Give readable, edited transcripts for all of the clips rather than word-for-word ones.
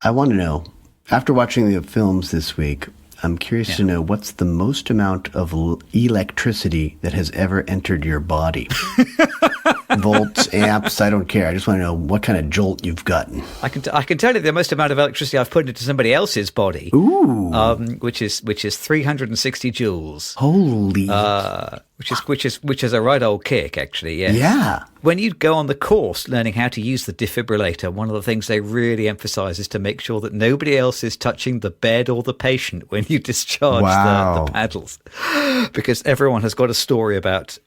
I want to know, after watching the films this week, I'm curious to know what's the most amount of electricity that has ever entered your body. Volts, amps, I don't care. I just want to know what kind of jolt you've gotten. I can tell you the most amount of electricity I've put into somebody else's body. Ooh. Which is 360 joules. Holy. Which is a right old kick, actually. Yeah. Yeah. When you go on the course learning how to use the defibrillator, one of the things they really emphasize is to make sure that nobody else is touching the bed or the patient when you discharge the paddles. Because everyone has got a story about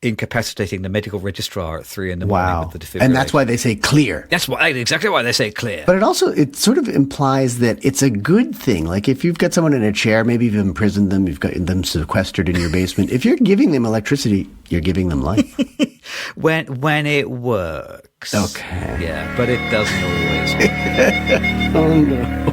incapacitating the medical registrar at 3 a.m. with the defibrillator. And that's why they say clear. That's exactly why they say clear. But it sort of implies that it's a good thing. Like if you've got someone in a chair, maybe you've imprisoned them, you've got them sequestered in your basement. If you're giving them electricity, you're giving them life. When it works. Okay. Yeah, but it doesn't always work. Oh, no.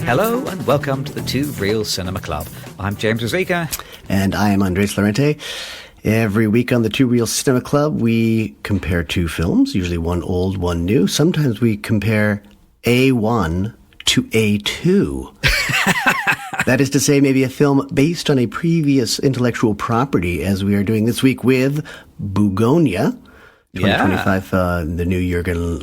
Hello and welcome to the Two Real Cinema Club. I'm James Rosica. And I am Andres Lorente. Every week on the Two Real Cinema Club, we compare two films, usually one old, one new. Sometimes we compare A1 to A2. That is to say, maybe a film based on a previous intellectual property, as we are doing this week with Bugonia. 2025, the new Yorgos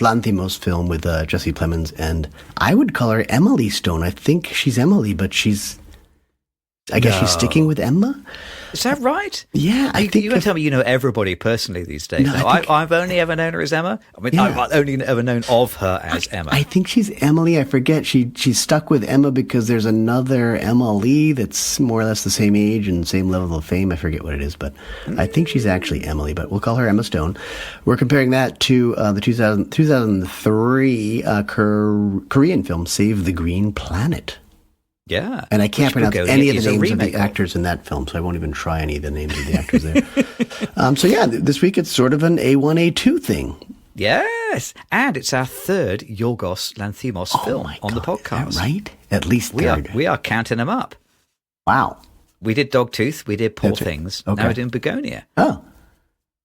Lanthimos film with Jesse Plemons, and I would call her Emily Stone. I think she's Emily, but I guess she's sticking with Emma. Is that right? Yeah, I think you can tell me you know everybody personally these days. No, I've only ever known her as Emma. I mean, I've only ever known of her as Emma. I think she's Emily. I forget. She's stuck with Emma because there's another Emma Lee that's more or less the same age and same level of fame. I forget what it is, but I think she's actually Emily, but we'll call her Emma Stone. We're comparing that to the 2003 Korean film, Save the Green Planet. Yeah. And I can't pronounce any of the names of the actors in that film, so I won't even try any of the names of the actors there. This week it's sort of an A1, A2 thing. Yes. And it's our third Yorgos Lanthimos film on the podcast. Right? At least third. We are counting them up. Wow. We did Dogtooth. We did Poor Things. Okay. Now we're doing Bugonia. Oh.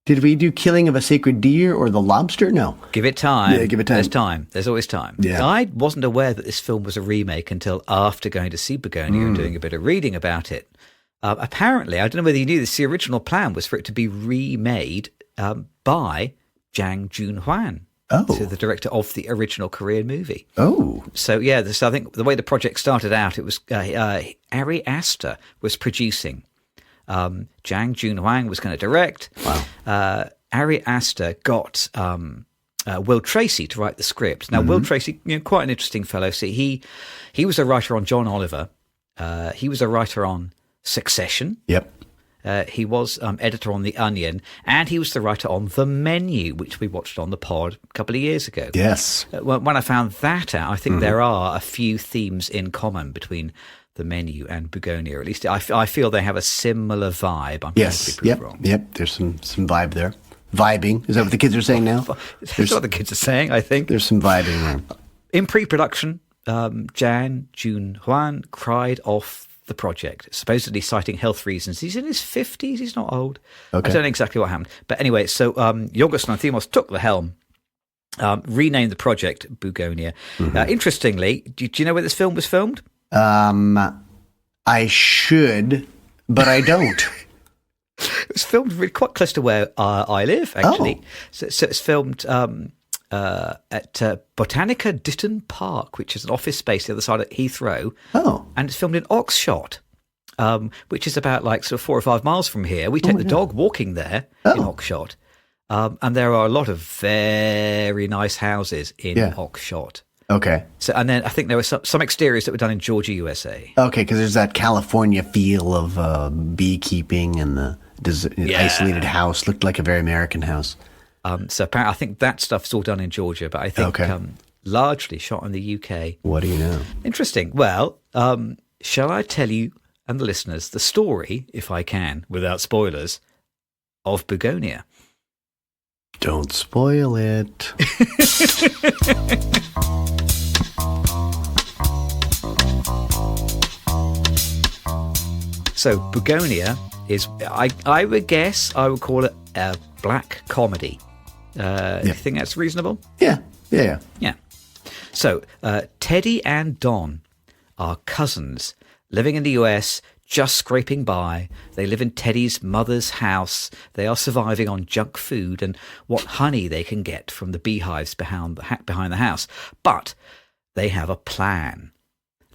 Did we do Killing of a Sacred Deer or The Lobster? No. Give it time. Yeah, give it time. There's time. There's always time. Yeah. I wasn't aware that this film was a remake until after going to see Bugonia and doing a bit of reading about it. Apparently, I don't know whether you knew this, the original plan was for it to be remade by Jang Joon-hwan, so the director of the original Korean movie. Oh. So, yeah, I think the way the project started out, it was Ari Aster was producing. Jang Joon-hwan was going to direct. Wow. Ari Aster got Will Tracy to write the script. Now, Will Tracy, quite an interesting fellow. See, he was a writer on John Oliver. He was a writer on Succession. Yep. He was editor on The Onion, and he was the writer on The Menu, which we watched on the pod a couple of years ago. Yes. When I found that out, I think there are a few themes in common between The Menu and Bugonia. At least I feel they have a similar vibe. I'm yes. going to be proved wrong. Yep. There's some vibe there. Vibing. Is that what the kids are saying now? That's what the kids are saying, I think. There's some vibing there. In pre-production, Jang Joon-hwan cried off the project, supposedly citing health reasons. He's in his 50s. He's not old. Okay. I don't know exactly what happened. But anyway, so Yorgos Lanthimos took the helm, renamed the project Bugonia. Interestingly, do you know where this film was filmed? I should, but I don't. It was filmed really quite close to where I live, actually. Oh. So it's filmed at Botanica Ditton Park, which is an office space the other side of Heathrow. Oh. And it's filmed in Oxshott, which is about like sort of 4 or 5 miles from here. We take the dog walking there in Oxshott. And there are a lot of very nice houses in Oxshott. Okay. So, and then I think there were some exteriors that were done in Georgia, USA. Okay, because there's that California feel of beekeeping and the isolated house. Looked like a very American house. So apparently, I think that stuff's all done in Georgia, but I think largely shot in the UK. What do you know? Interesting. Well, shall I tell you and the listeners the story, if I can, without spoilers, of Bugonia. Don't spoil it. So Bugonia is, I would guess, I would call it a black comedy. You think that's reasonable? Yeah. So Teddy and Don are cousins living in the US, just scraping by. They live in Teddy's mother's house. They are surviving on junk food and what honey they can get from the beehives behind the house. But they have a plan.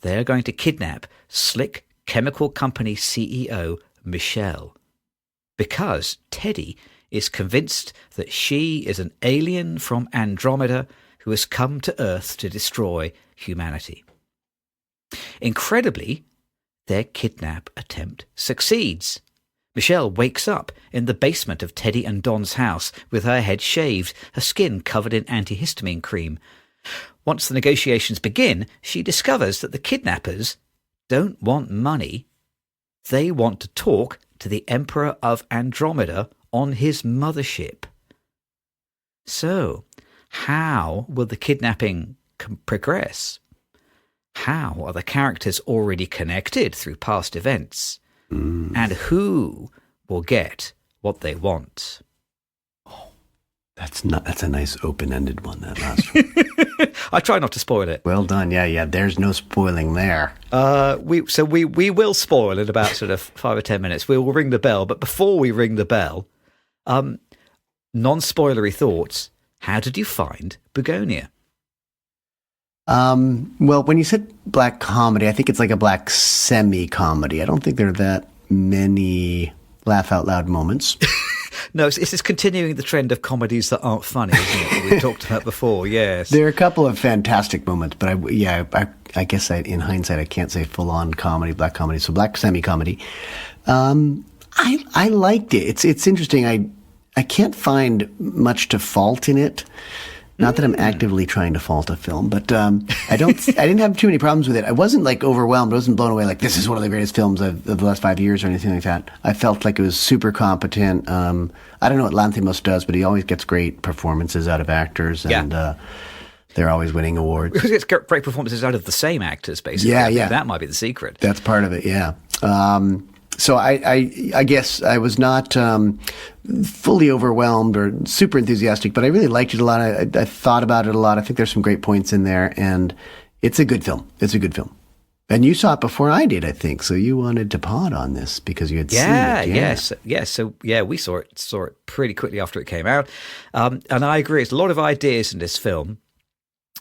They're going to kidnap slick chemical company CEO Michelle, because Teddy is convinced that she is an alien from Andromeda who has come to Earth to destroy humanity. Incredibly, their kidnap attempt succeeds. Michelle wakes up in the basement of Teddy and Don's house with her head shaved, her skin covered in antihistamine cream. Once the negotiations begin, she discovers that the kidnappers don't want money. They want to talk to the Emperor of Andromeda on his mothership. So, how will the kidnapping progress? How are the characters already connected through past events? And who will get what they want? Oh, that's a nice open-ended one, that last one. I try not to spoil it. Well done. Yeah. There's no spoiling there. We will spoil in about sort of 5 or 10 minutes. We will ring the bell, but before we ring the bell, non-spoilery thoughts. How did you find Bugonia? Well, when you said black comedy, I think it's like a black semi-comedy. I don't think there are that many laugh-out-loud moments. No, it's just continuing the trend of comedies that aren't funny, isn't it? That we've talked about before, yes. There are a couple of fantastic moments, but I guess in hindsight, I can't say full-on comedy, black comedy. So black semi-comedy. I liked it. It's interesting. I can't find much to fault in it. Not that I'm actively trying to fault a film, but I didn't have too many problems with it. I wasn't like overwhelmed. I wasn't blown away like this is one of the greatest films of the last 5 years or anything like that. I felt like it was super competent. I don't know what Lanthimos does, but he always gets great performances out of actors, and they're always winning awards. Because it's great performances out of the same actors, basically. Yeah. That might be the secret. That's part of it, yeah. So I guess I was not fully overwhelmed or super enthusiastic, but I really liked it a lot. I thought about it a lot. I think there's some great points in there, and it's a good film. And you saw it before I did, I think. So you wanted to pod on this because you had seen it. Yes. So we saw it pretty quickly after it came out, and I agree. It's a lot of ideas in this film.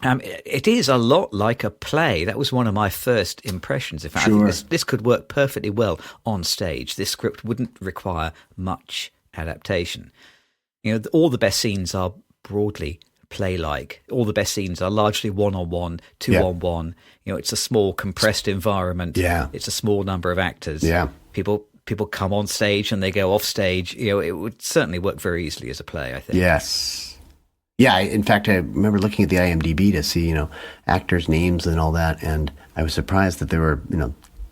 It is a lot like a play. That was one of my first impressions. In fact, Sure. I think this could work perfectly well on stage. This script wouldn't require much adaptation. You know, all the best scenes are broadly play-like. All the best scenes are largely one-on-one, two-on-one. You know, it's a small, compressed environment. Yeah. It's a small number of actors. Yeah. People come on stage and they go off stage. You know, it would certainly work very easily as a play, I think. Yes. Yeah, in fact, I remember looking at the IMDb to see, actors' names and all that, and I was surprised that there were,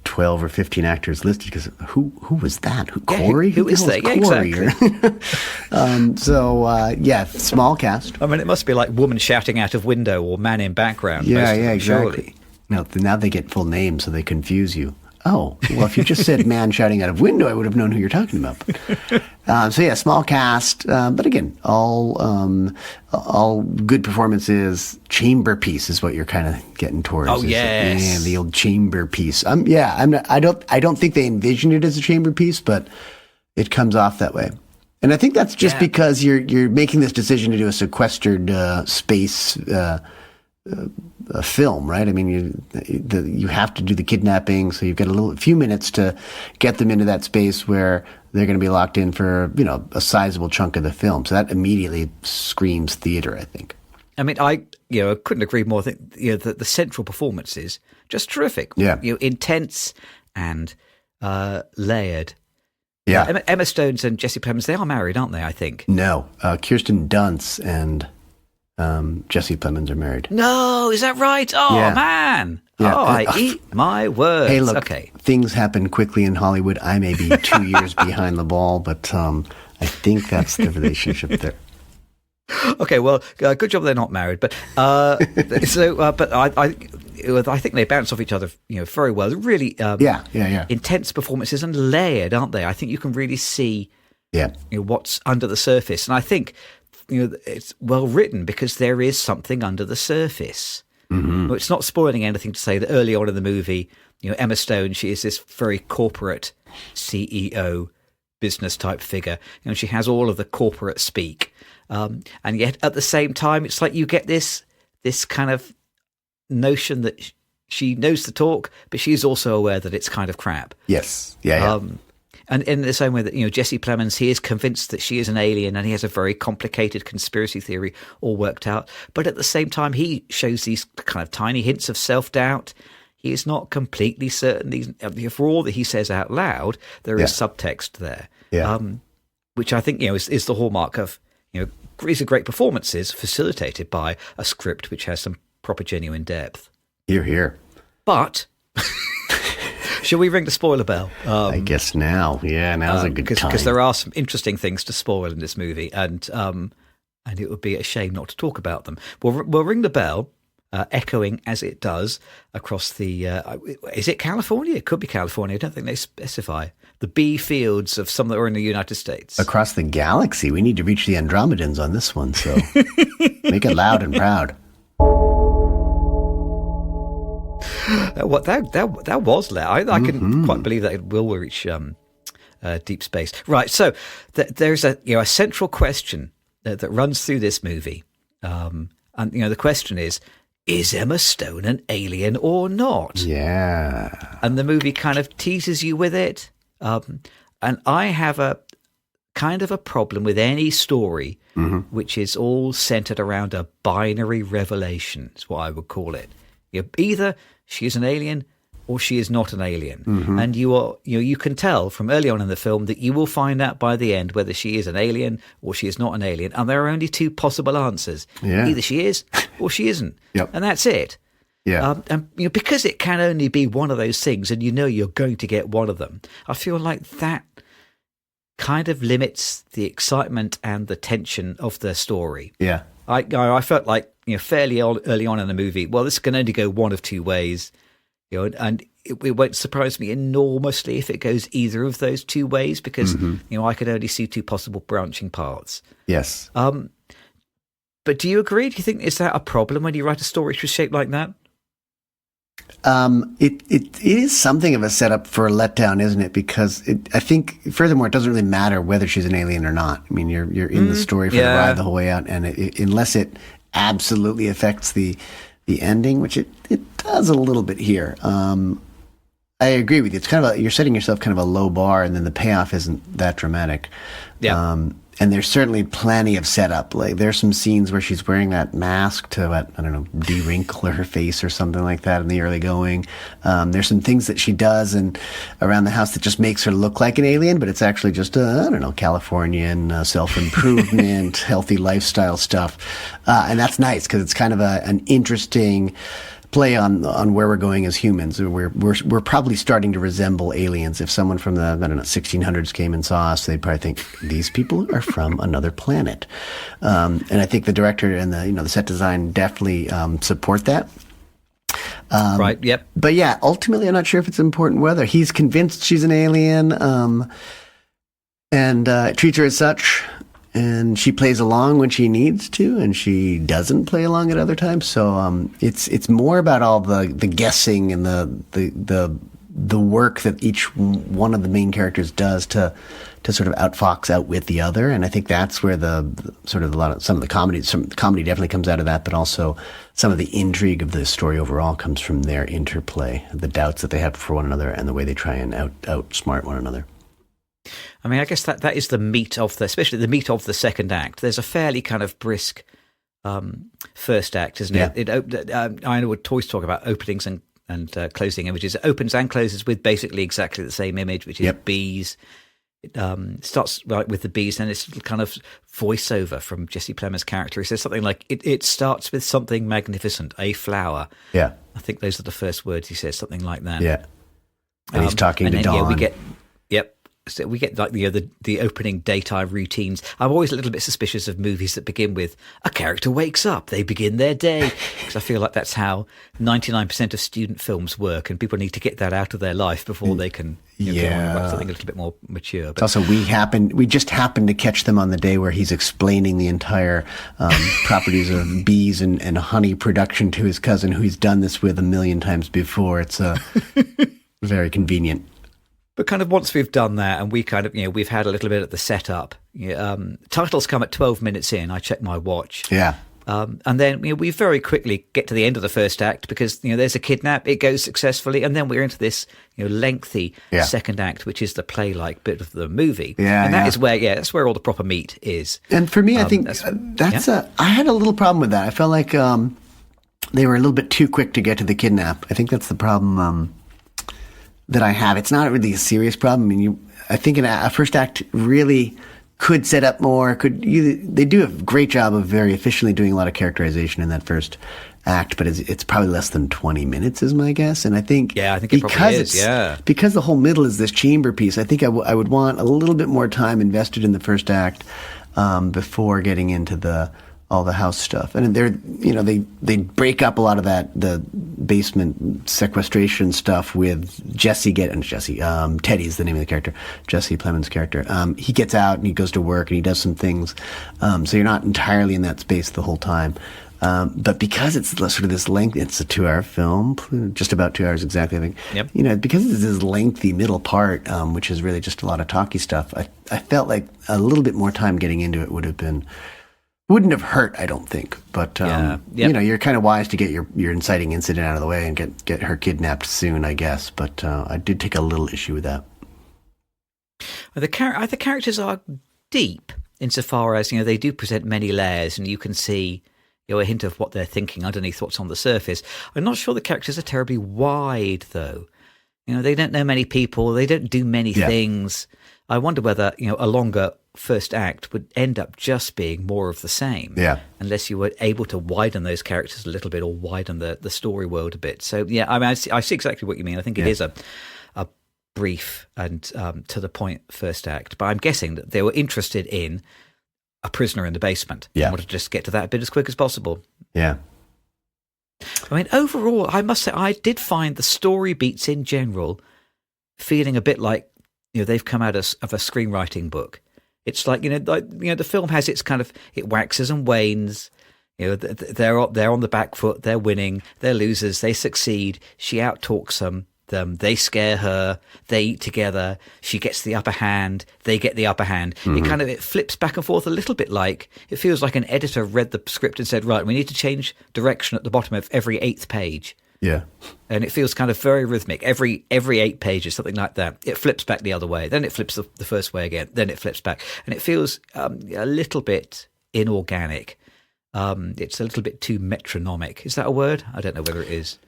12 or 15 actors listed, because who was that? Corey? Who is that? Yeah, Corey? Exactly. Small cast. I mean, it must be like woman shouting out of window or man in background. Yeah, exactly. Surely. Now they get full names, so they confuse you. Oh, well, if you just said man shouting out of window, I would have known who you're talking about. Small cast, but again, all good performances. Chamber piece is what you're kind of getting towards. Oh, yes. Yeah, the old chamber piece. I don't think they envisioned it as a chamber piece, but it comes off that way. And I think that's just because you're making this decision to do a sequestered space a film, right? I mean, you have to do the kidnapping, so you've got a few minutes to get them into that space where they're going to be locked in for a sizable chunk of the film. So that immediately screams theater, I think. I mean, I couldn't agree more. I think the central performance is just terrific. Yeah, intense and layered. Yeah, Emma Stones and Jesse Plemons, they are married, aren't they? I think. No, Kirsten Dunst and Jesse Plemons are married. No, is that right? Oh, Yeah. man. Yeah. Oh, I eat my words. Hey, look, okay. things happen quickly in Hollywood. I may be 2 years behind the ball, but I think that's the relationship there. Okay, well, good job they're not married. But but I think they bounce off each other, very well. Really, intense performances and layered, aren't they? I think you can really see, what's under the surface, and I think, it's well written because there is something under the surface. Mm-hmm. Well, it's not spoiling anything to say that early on in the movie, Emma Stone, she is this very corporate CEO business type figure. She has all of the corporate speak. And yet at the same time, it's like you get this kind of notion that she knows the talk, but she's also aware that it's kind of crap. Yes. Yeah. And in the same way that, Jesse Plemons, he is convinced that she is an alien and he has a very complicated conspiracy theory all worked out. But at the same time, he shows these kind of tiny hints of self-doubt. He is not completely certain. For all that he says out loud, there is subtext there, which I think, is the hallmark of, these are great performances facilitated by a script which has some proper genuine depth. Hear, hear. But... Shall we ring the spoiler bell? I guess now. Yeah, now's a good time. Because there are some interesting things to spoil in this movie, and it would be a shame not to talk about them. We'll ring the bell, echoing as it does across the... is it California? It could be California. I don't think they specify. The bee fields of some that are in the United States. Across the galaxy. We need to reach the Andromedans on this one, so make it loud and proud. That was loud. I can quite believe that it will reach deep space. Right. So there's a central question that runs through this movie, and the question is Emma Stone an alien or not? Yeah. And the movie kind of teases you with it. And I have a kind of a problem with any story which is all centered around a binary revelation. Is what I would call it. Either she is an alien or she is not an alien. And you can tell from early on in the film that you will find out by the end whether she is an alien or she is not an alien. And there are only two possible answers. Yeah. Either she is or she isn't. Yep. And that's it. Yeah. And because it can only be one of those things and you're going to get one of them, I feel like that kind of limits the excitement and the tension of the story. Yeah. I felt like, fairly early on in the movie, well, this can only go one of two ways, and it won't surprise me enormously if it goes either of those two ways because, I can only see two possible branching paths. Yes. But do you agree? Do you think, is that a problem when you write a story which is shaped like that? It is something of a setup for a letdown, isn't it? Because I think, furthermore, it doesn't really matter whether she's an alien or not. I mean, you're in the story for the ride the whole way out, and unless it absolutely affects the ending, which it does a little bit here. I agree with you. It's kind of you're setting yourself kind of a low bar, and then the payoff isn't that dramatic. Yeah. And there's certainly plenty of setup. Like there's some scenes where she's wearing that mask to, de-wrinkle her face or something like that in the early going. There's some things that she does around the house that just makes her look like an alien, but it's actually just, Californian self-improvement, healthy lifestyle stuff. And that's nice because it's kind of an interesting play on where we're going as humans. We're probably starting to resemble aliens. If someone from the 1600s came and saw us, they'd probably think these people are from another planet. And I think the director and the set design definitely support that. Right. Yep. But yeah, ultimately, I'm not sure if it's important whether he's convinced she's an alien and treats her as such. And she plays along when she needs to, and she doesn't play along at other times. So it's more about all the guessing and the work that each one of the main characters does to sort of outwit the other. And I think that's where some of the comedy definitely comes out of that, but also some of the intrigue of the story overall comes from their interplay, the doubts that they have for one another, and the way they try and outsmart one another. I mean, I guess that is the meat of especially the meat of the second act. There's a fairly kind of brisk first act, isn't it? I know what toys talk about openings and closing images. It opens and closes with basically exactly the same image, which is bees. starts right with the bees, and it's kind of voiceover from Jesse Plemons' character. He says something like, it starts with something magnificent, a flower. Yeah. I think those are the first words he says, something like that. Yeah. And he's talking to Dawn. So we get like the opening daytime routines. I'm always a little bit suspicious of movies that begin with a character wakes up, they begin their day, because I feel like that's how 99% of student films work, and people need to get that out of their life before they can get on about something a little bit more mature. But also, we just happened to catch them on the day where he's explaining the entire properties of bees and honey production to his cousin, who he's done this with 1,000,000 times before. It's very convenient. But kind of once we've done that, and we kind of, we've had a little bit of the setup. Titles come at 12 minutes in. I check my watch. Yeah. And then we very quickly get to the end of the first act, because there's a kidnap. It goes successfully, and then we're into this lengthy second act, which is the play-like bit of the movie. Yeah, and that's where all the proper meat is. And for me, I think I had a little problem with that. I felt like they were a little bit too quick to get to the kidnap. I think that's the problem. That I have. It's not really a serious problem. I mean, I think a first act really could set up more. They do a great job of very efficiently doing a lot of characterization in that first act, but it's probably less than 20 minutes, is my guess. And I think it probably is. Because the whole middle is this chamber piece, I think I would want a little bit more time invested in the first act before getting into all the house stuff. And they break up a lot of the basement sequestration stuff with Teddy's the name of the character, Jesse Plemons' character. He gets out and he goes to work and he does some things. So you're not entirely in that space the whole time. But because it's sort of this length, it's a 2-hour film, just about 2 hours exactly, I think. Yep. Because it's this lengthy middle part, which is really just a lot of talky stuff, I felt like a little bit more time getting into it wouldn't have hurt, I don't think. But, you're kind of wise to get your inciting incident out of the way and get her kidnapped soon, I guess. But I did take a little issue with that. The characters are deep insofar as, they do present many layers, and you can see a hint of what they're thinking underneath what's on the surface. I'm not sure the characters are terribly wide, though. They don't know many people. They don't do many things. I wonder whether, a longer first act would end up just being more of the same. Yeah. Unless you were able to widen those characters a little bit or widen the story world a bit. So, I see exactly what you mean. I think it is a brief and to the point first act. But I'm guessing that they were interested in a prisoner in the basement. Yeah. And wanted to just get to that bit as quick as possible. Yeah. I mean, overall, I must say, I did find the story beats in general feeling a bit like, they've come out of a screenwriting book. It's like, the film has its kind of, it waxes and wanes. They're on the back foot. They're winning. They're losers. They succeed. She outtalks them. They scare her. They eat together. She gets the upper hand. They get the upper hand. Mm-hmm. It flips back and forth a little bit like, it feels like an editor read the script and said, right, we need to change direction at the bottom of every 8th page. Yeah. And it feels kind of very rhythmic. Every 8 pages, something like that. It flips back the other way. Then it flips the first way again. Then it flips back. And it feels a little bit inorganic. It's a little bit too metronomic. Is that a word? I don't know whether it is.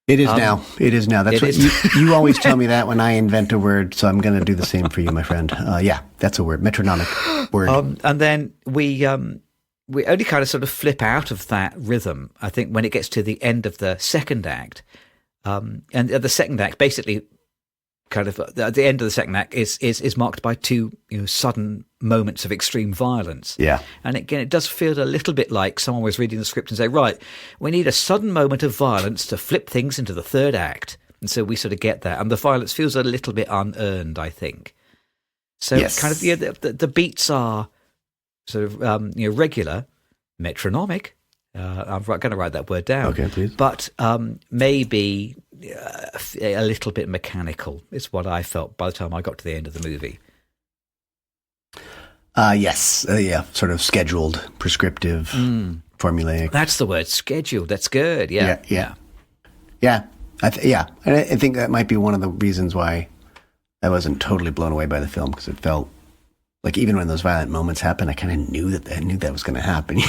It is now. It is now. That's what you always tell me that when I invent a word, so I'm going to do the same for you, my friend. Yeah, that's a word. Metronomic word. And then we only kind of sort of flip out of that rhythm, I think, when it gets to the end of the second act. And the second act, basically, kind of at the end of the second act is marked by two sudden moments of extreme violence. Yeah. And again, it does feel a little bit like someone was reading the script and say, right, we need a sudden moment of violence to flip things into the third act. And so we sort of get that. And the violence feels a little bit unearned, I think. So yes. Kind of the beats are sort of regular, metronomic. I'm going to write that word down. Okay, please. But maybe a little bit mechanical is what I felt by the time I got to the end of the movie. Yes. Yeah. Sort of scheduled, prescriptive, formulaic. That's the word, scheduled. That's good. Yeah. Yeah. And I think that might be one of the reasons why I wasn't totally blown away by the film, because it felt like even when those violent moments happened, I kind of knew that was going to happen.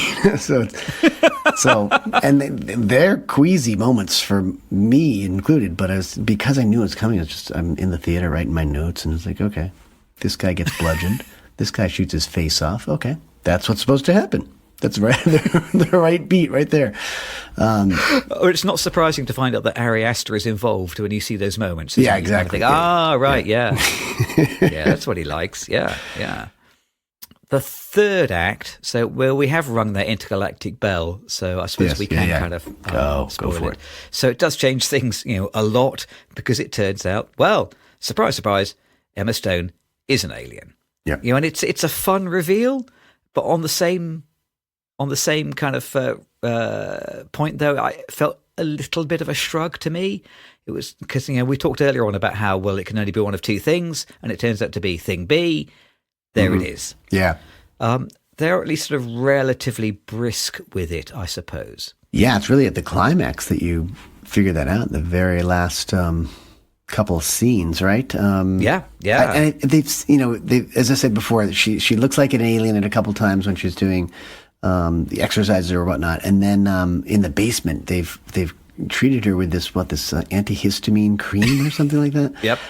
So, and they're queasy moments for me included, but because I knew it was coming, I'm in the theater writing my notes, and it's like, okay. This guy gets bludgeoned. This guy shoots his face off. Okay, that's what's supposed to happen. That's right, the right beat right there. It's not surprising to find out that Ari Aster is involved when you see those moments. Yeah, exactly. Right, yeah. Yeah, that's what he likes. Yeah. The third act, so we have rung that intergalactic bell, so I suppose we can kind of spoil go for it. So it does change things, a lot, because it turns out, well, surprise, surprise, Emma Stone is an alien. Yeah. And it's a fun reveal, but on the same kind of point, though, I felt a little bit of a shrug to me. It was because, we talked earlier on about how, well, it can only be one of two things, and it turns out to be thing B. There it is. Yeah. They're at least sort of relatively brisk with it, I suppose. Yeah, it's really at the climax that you figure that out, the very last couple of scenes, right? Yeah. And they've, as I said before, she looks like an alien at a couple times when she's doing the exercises or whatnot, and then in the basement they've treated her with this antihistamine cream or something like that. Yep.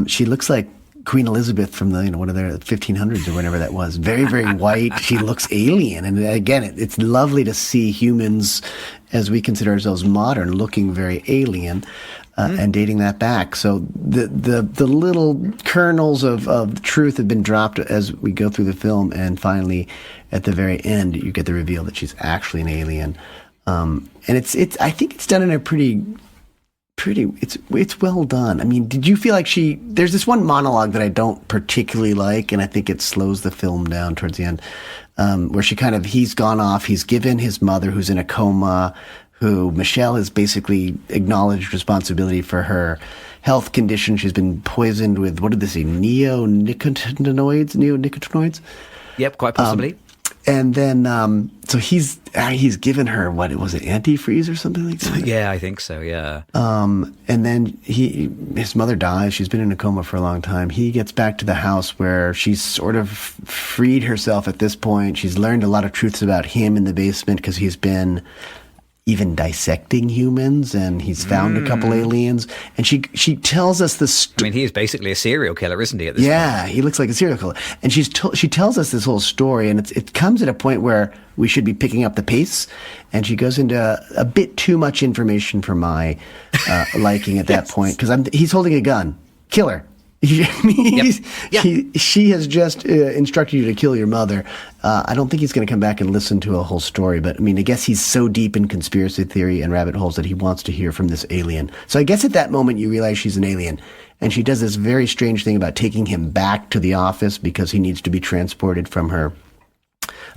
She looks like Queen Elizabeth from the one of their 1500s or whenever that was. Very, very white. She looks alien, and again, it's lovely to see humans, as we consider ourselves modern, looking very alien. And dating that back. So the little kernels of truth have been dropped as we go through the film, and finally, at the very end, you get the reveal that she's actually an alien. And I think it's done in a pretty it's well done. I mean, did you feel like there's this one monologue that I don't particularly like, and I think it slows the film down towards the end, where he's gone off, he's given his mother, who's in a coma, who Michelle has basically acknowledged responsibility for her health condition. She's been poisoned with, what did they say, neonicotinoids? Yep, quite possibly. And then, so he's given her, what was it, antifreeze or something like that? Yeah, I think so, yeah. And then his mother dies. She's been in a coma for a long time. He gets back to the house where she's sort of freed herself at this point. She's learned a lot of truths about him in the basement because he's been even dissecting humans, and he's found a couple aliens, and she tells us this. I mean, he is basically a serial killer, isn't he? At this point? He looks like a serial killer, and she tells us this whole story, and it comes at a point where we should be picking up the pace, and she goes into a bit too much information for my liking at that point, because he's holding a gun, killer. She has just instructed you to kill your mother. I don't think he's going to come back and listen to a whole story, but I mean, I guess he's so deep in conspiracy theory and rabbit holes that he wants to hear from this alien. So I guess at that moment you realize she's an alien, and she does this very strange thing about taking him back to the office because he needs to be transported from her.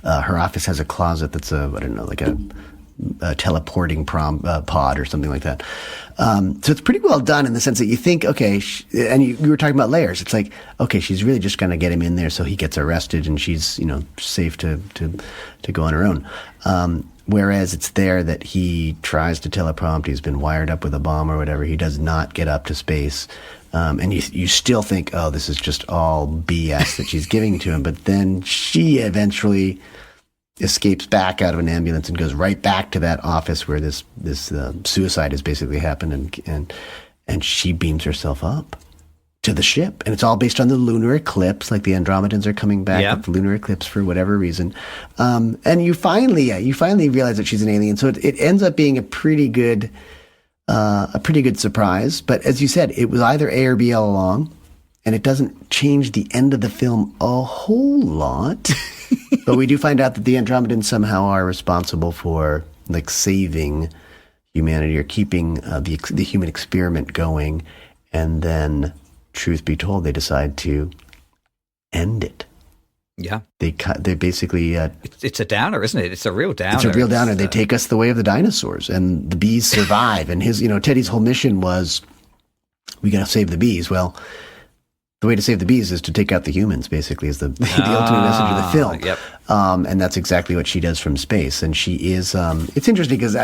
Her office has a closet that's like a teleporting pod or something like that. So it's pretty well done in the sense that you think, okay, and you were talking about layers. It's like, okay, she's really just going to get him in there so he gets arrested and she's, safe to go on her own. Whereas it's there that he tries to teleprompt. He's been wired up with a bomb or whatever. He does not get up to space. And you still think, oh, this is just all BS that she's giving to him. But then she eventually escapes back out of an ambulance and goes right back to that office where this suicide has basically happened, and she beams herself up to the ship, and it's all based on the lunar eclipse. Like the Andromedans are coming back with the lunar eclipse for whatever reason, and you finally realize that she's an alien. So it ends up being a pretty good surprise. But as you said, it was either A or B all along, and it doesn't change the end of the film a whole lot. But we do find out that the Andromedans somehow are responsible for saving humanity or keeping the human experiment going. And then, truth be told, they decide to end it. Yeah. They basically... it's a downer, isn't it? It's a real downer. It's a real downer. They take us the way of the dinosaurs, and the bees survive. And Teddy's whole mission was, we got to save the bees. Well, the way to save the bees is to take out the humans, basically, is the ultimate message of the film. Yep. And that's exactly what she does from space. And she is, it's interesting because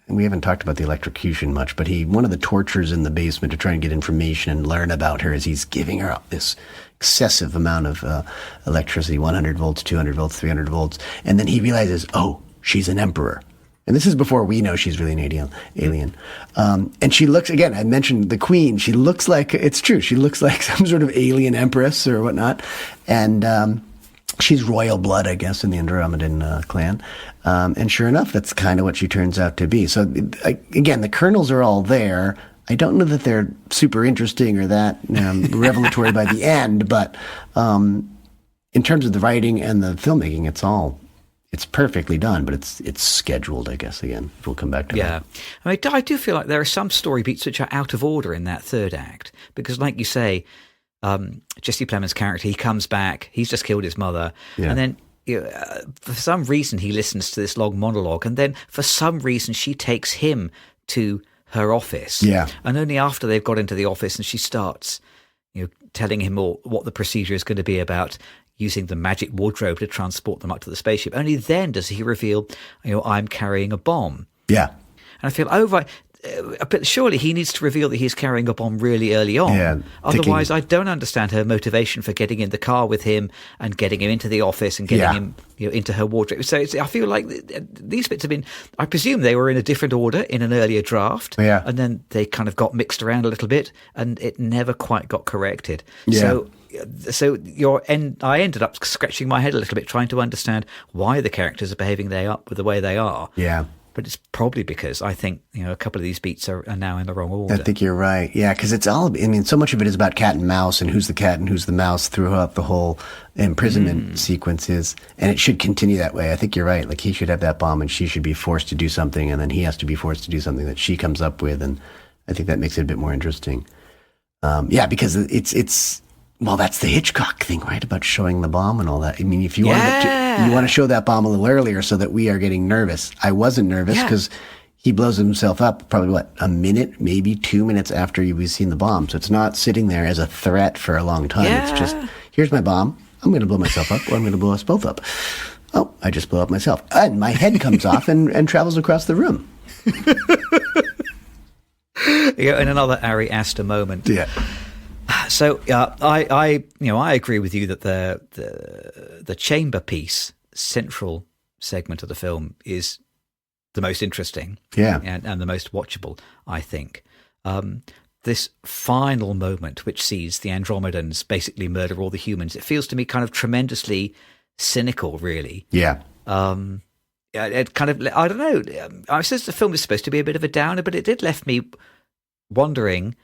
we haven't talked about the electrocution much, but one of the tortures in the basement to try and get information and learn about her is he's giving her this excessive amount of electricity, 100 volts, 200 volts, 300 volts. And then he realizes, oh, she's an emperor. And this is before we know she's really an alien. And she looks, again, I mentioned the queen. She looks like, it's true, she looks like some sort of alien empress or whatnot. And she's royal blood, I guess, in the Andromedan clan. And sure enough, that's kind of what she turns out to be. So, again, the kernels are all there. I don't know that they're super interesting or that revelatory by the end, but in terms of the writing and the filmmaking, it's perfectly done, but it's scheduled, I guess, again. We'll come back to that. I mean, I do feel like there are some story beats which are out of order in that third act, because like you say, Jesse Plemons' character, he comes back, he's just killed his mother, and then for some reason he listens to this long monologue, and then for some reason she takes him to her office. Yeah. And only after they've got into the office and she starts, telling him what the procedure is going to be about using the magic wardrobe to transport them up to the spaceship. Only then does he reveal, I'm carrying a bomb. Yeah. And I feel, right, but surely he needs to reveal that he's carrying a bomb really early on. Yeah, otherwise, I don't understand her motivation for getting in the car with him and getting him into the office and getting him into her wardrobe. So I feel like these bits have been, I presume they were in a different order in an earlier draft. Yeah. And then they kind of got mixed around a little bit and it never quite got corrected. Yeah. So I ended up scratching my head a little bit trying to understand why the characters are behaving the way they are. Yeah. But it's probably because I think, a couple of these beats are now in the wrong order. I think you're right. Yeah, because it's all, so much of it is about cat and mouse and who's the cat and who's the mouse throughout the whole imprisonment sequences. And it should continue that way. I think you're right. Like, he should have that bomb and she should be forced to do something, and then he has to be forced to do something that she comes up with. And I think that makes it a bit more interesting. Because it's well, that's the Hitchcock thing, right? About showing the bomb and all that. I mean, if you want to show that bomb a little earlier so that we are getting nervous. I wasn't nervous because he blows himself up probably, a minute, maybe 2 minutes after we've seen the bomb. So it's not sitting there as a threat for a long time. Yeah. It's just, here's my bomb. I'm going to blow myself up, or I'm going to blow us both up. Oh, I just blew up myself. And my head comes off and travels across the room. In another Ari Aster moment. Yeah. So I agree with you that the chamber piece, central segment of the film, is the most interesting, and the most watchable, I think. This final moment, which sees the Andromedans basically murder all the humans, it feels to me kind of tremendously cynical, really. Yeah. It kind of, I don't know. I said the film is supposed to be a bit of a downer, but it did left me wondering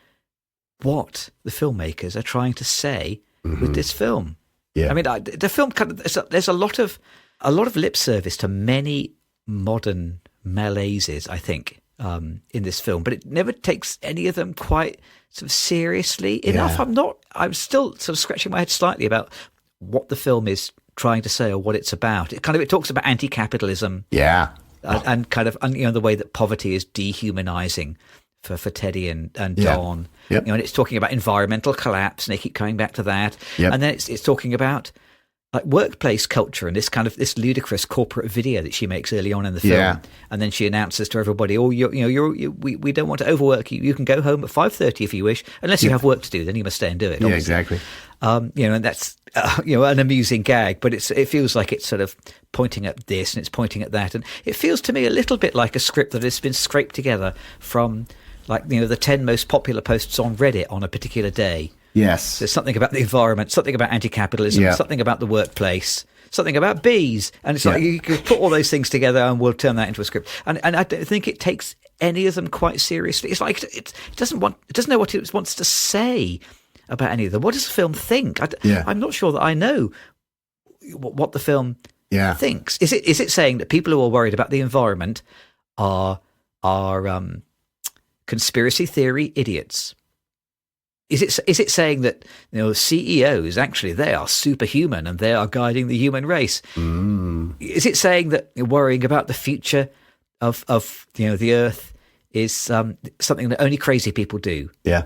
what the filmmakers are trying to say with this film. Yeah. I mean, the film there's a lot of lip service to many modern malaises, I think, in this film, but it never takes any of them quite sort of seriously enough. I'm still sort of scratching my head slightly about what the film is trying to say or what it's about. It talks about anti-capitalism. Yeah. And the way that poverty is dehumanizing for Teddy and Don. Yep. And it's talking about environmental collapse, and they keep coming back to that. Yep. And then it's talking about workplace culture and this ludicrous corporate video that she makes early on in the film. Yeah. And then she announces to everybody, we don't want to overwork you. You can go home at 5:30 if you wish, unless you have work to do. Then you must stay and do it. Obviously. Yeah, exactly. And that's an amusing gag, but it feels like it's sort of pointing at this and it's pointing at that, and it feels to me a little bit like a script that has been scraped together from the 10 most popular posts on Reddit on a particular day. Yes. There's something about the environment, something about anti-capitalism, something about the workplace, something about bees. And it's like you could put all those things together and we'll turn that into a script. And I don't think it takes any of them quite seriously. It's like it doesn't know what it wants to say about any of them. What does the film think? I'm not sure that I know what the film thinks. Is it saying that people who are worried about the environment are conspiracy theory idiots? Is it saying that CEOs actually they are superhuman and they are guiding the human race? Is it saying that worrying about the future of the Earth is something that only crazy people do? Yeah.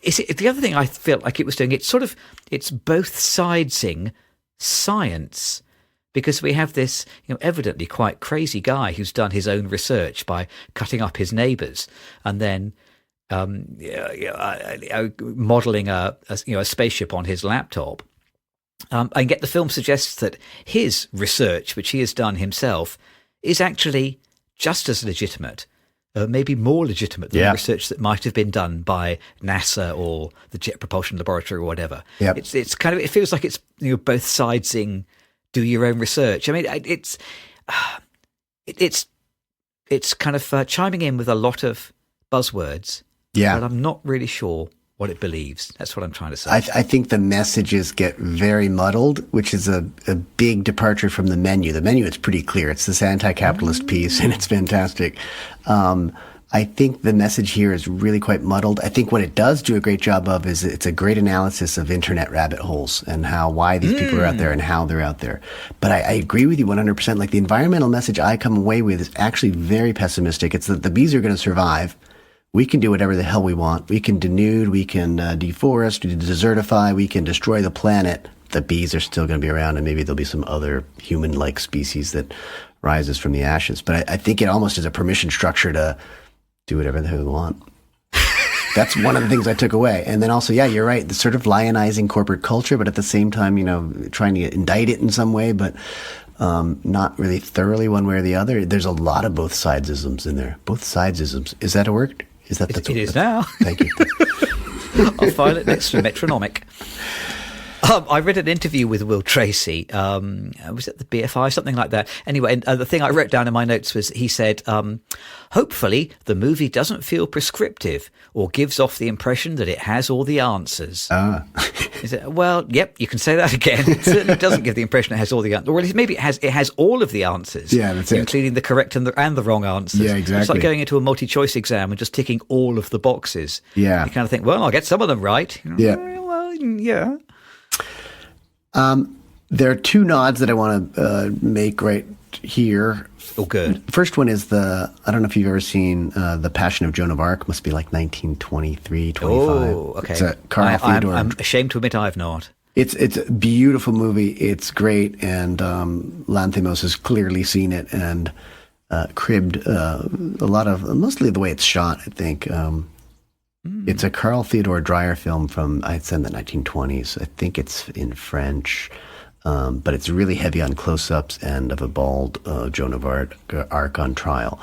Is it the other thing I feel like it was doing? It's both-sidesing science. Because we have this, evidently quite crazy guy who's done his own research by cutting up his neighbours and then modelling a spaceship on his laptop. And yet the film suggests that his research, which he has done himself, is actually just as legitimate, maybe more legitimate than the research that might have been done by NASA or the Jet Propulsion Laboratory or whatever. Yep. It's kind of, it feels like it's, both sidesing, do your own research. I mean, it's kind of chiming in with a lot of buzzwords. Yeah. But I'm not really sure what it believes. That's what I'm trying to say. I think the messages get very muddled, which is a big departure from the menu. The menu, it's pretty clear. It's this anti-capitalist piece, and it's fantastic. I think the message here is really quite muddled. I think what it does do a great job of is it's a great analysis of internet rabbit holes and why these people are out there and how they're out there. But I agree with you 100%. Like, the environmental message I come away with is actually very pessimistic. It's that the bees are going to survive. We can do whatever the hell we want. We can denude, we can deforest, desertify, we can destroy the planet. The bees are still going to be around, and maybe there'll be some other human-like species that rises from the ashes. But I think it almost is a permission structure to do whatever the hell we want. That's one of the things I took away. And then also, yeah, you're right, the sort of lionizing corporate culture, but at the same time, trying to indict it in some way, but not really thoroughly one way or the other. There's a lot of both-sides-isms in there. Both-sides-isms. Is that a word? It is now. Thank you. I'll file it next to metronomic. I read an interview with Will Tracy. Was it the BFI, something like that? Anyway, and the thing I wrote down in my notes was he said, hopefully the movie doesn't feel prescriptive or gives off the impression that it has all the answers. He said, well, yep, you can say that again. It certainly doesn't give the impression it has all the answers. Or maybe it has all of the answers. Yeah, that's it. Including the correct and the wrong answers. Yeah, exactly. It's like going into a multi-choice exam and just ticking all of the boxes. Yeah. You kind of think, well, I'll get some of them right. Yeah. Well, yeah. There are two nods that I want to make right here. Oh, good. First one is I don't know if you've ever seen The Passion of Joan of Arc. Must be like 1923, 25. Oh, okay. It's a Carl Theodore. I'm ashamed to admit I have not. It's a beautiful movie. It's great, and Lanthimos has clearly seen it and cribbed a lot of, mostly the way it's shot, I think. It's a Carl Theodore Dreyer film from, I'd say, in the 1920s. I think it's in French, but it's really heavy on close-ups and of a bald Joan of Arc on trial.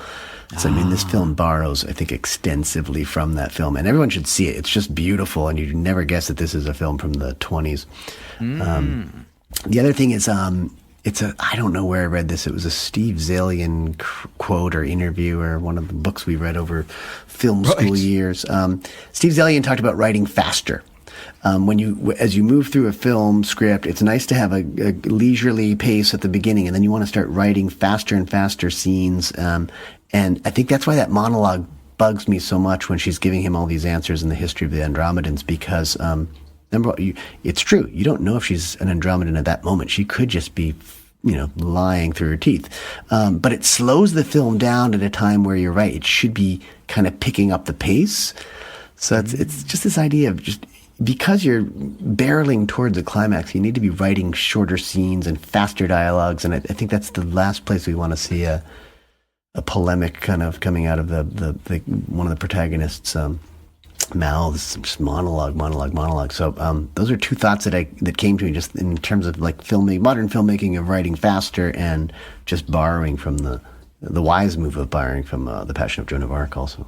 So, I mean, this film borrows, I think, extensively from that film, and everyone should see it. It's just beautiful, and you'd never guess that this is a film from the 20s. The other thing is, I don't know where I read this. It was a Steve Zalian quote or interview, or one of the books we read over film school years. Steve Zalian talked about writing faster. As you move through a film script, it's nice to have a leisurely pace at the beginning, and then you want to start writing faster and faster scenes. And I think that's why that monologue bugs me so much when she's giving him all these answers in the history of the Andromedans, because it's true. You don't know if she's an Andromedan at that moment. She could just be, lying through her teeth. But it slows the film down at a time where, you're right, it should be kind of picking up the pace. So it's just this idea of just, because you're barreling towards a climax, you need to be writing shorter scenes and faster dialogues. And I think that's the last place we want to see a polemic kind of coming out of the one of the protagonists' mouths, just monologue. So those are two thoughts that came to me just in terms of like modern filmmaking, of writing faster and just borrowing from the wise move of borrowing from The Passion of Joan of Arc also.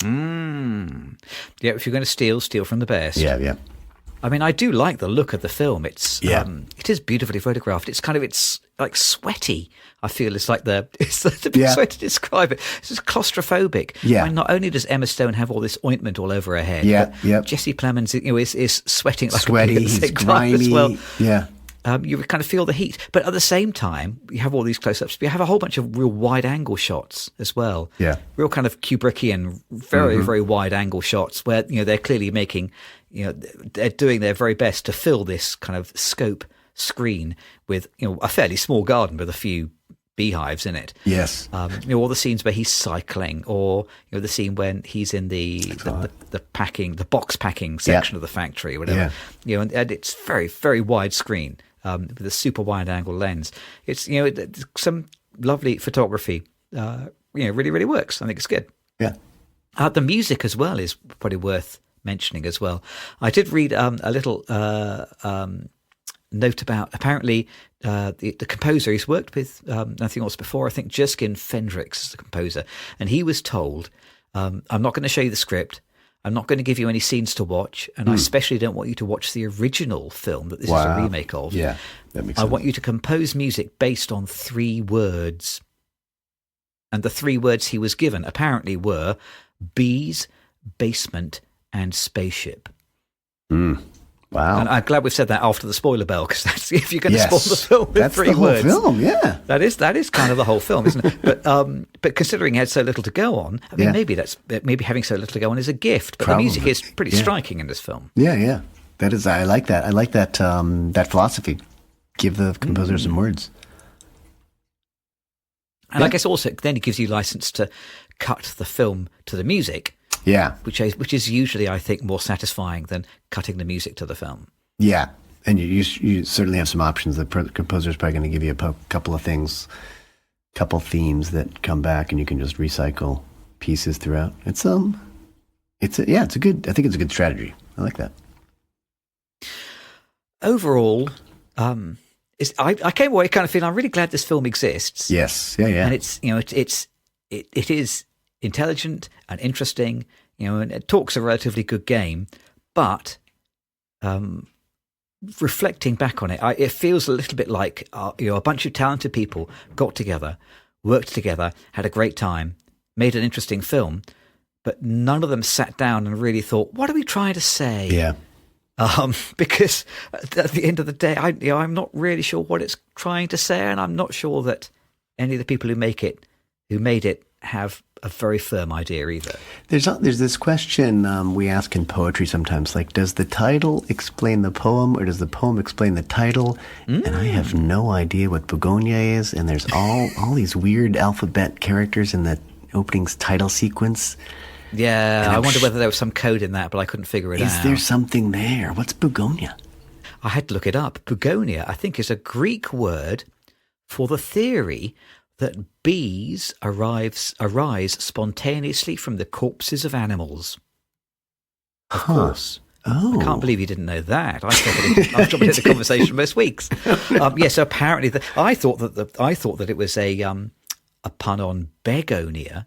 Yeah, if you're going to steal from the best. Yeah. I mean, I do like the look of the film. It is beautifully photographed. It's like sweaty. I feel it's the best way to describe it. It's just claustrophobic. Yeah. I mean, not only does Emma Stone have all this ointment all over her head, but Jesse Plemons, is sweating like sweaty. He's grimy as well. Yeah. You kind of feel the heat, but at the same time, you have all these close-ups. You have a whole bunch of real wide-angle shots as well. Yeah, real kind of Kubrickian, very very wide-angle shots where they're clearly making, they're doing their very best to fill this kind of scope screen with a fairly small garden with a few beehives in it. Yes. All the scenes where he's cycling, or the scene when he's in the box packing section of the factory, or whatever. Yeah. And it's very very wide screen. With a super wide angle lens. It's some lovely photography. Really really works. I think it's good. Yeah. The music as well is probably worth mentioning as well. I did read a little note about apparently the composer. He's worked with nothing else before. I think Jerskin Fendrix is the composer, and he was told, "I'm not going to show you the script. I'm not going to give you any scenes to watch, and I especially don't want you to watch the original film that this is a remake of. Yeah, that makes sense. I want you to compose music based on 3 words." And the 3 words he was given apparently were bees, basement, and spaceship. Wow. And I'm glad we've said that after the spoiler bell, because that's if you're going to spoil the film with that's 3 the whole words. Film, yeah. That is kind of the whole film, isn't it? But considering he had so little to go on, I mean, maybe having so little to go on is a gift. But Probably. the music is pretty striking in this film. Yeah. That is. I like that. I like that. That philosophy. Give the composer some words. And I guess also then it gives you license to cut the film to the music. Yeah. Which is usually, I think, more satisfying than cutting the music to the film. Yeah. And you certainly have some options. The composer's probably going to give you a couple of things, couple themes that come back, and you can just recycle pieces throughout. I think it's a good strategy. I like that. Overall, I came away kind of feeling I'm really glad this film exists. Yes. Yeah. And it is intelligent and interesting, and it talks a relatively good game, but reflecting back on it, it feels a little bit like a bunch of talented people got together, worked together, had a great time, made an interesting film, but none of them sat down and really thought, what are we trying to say? Yeah. Because at the end of the day, I'm not really sure what it's trying to say, and I'm not sure that any of the people who made it have a very firm idea either. There's this question we ask in poetry sometimes, like, does the title explain the poem, or does the poem explain the title? And I have no idea what Bugonia is, and there's all these weird alphabet characters in the opening's title sequence. Yeah, I wonder whether there was some code in that, but I couldn't figure it out. Is there something there? What's Bugonia? I had to look it up. Bugonia, I think, is a Greek word for the theory that bees arise spontaneously from the corpses of animals. Of course. Oh. I can't believe you didn't know that. I've jumped into the conversation most weeks. So apparently, I thought that it was a pun on begonia.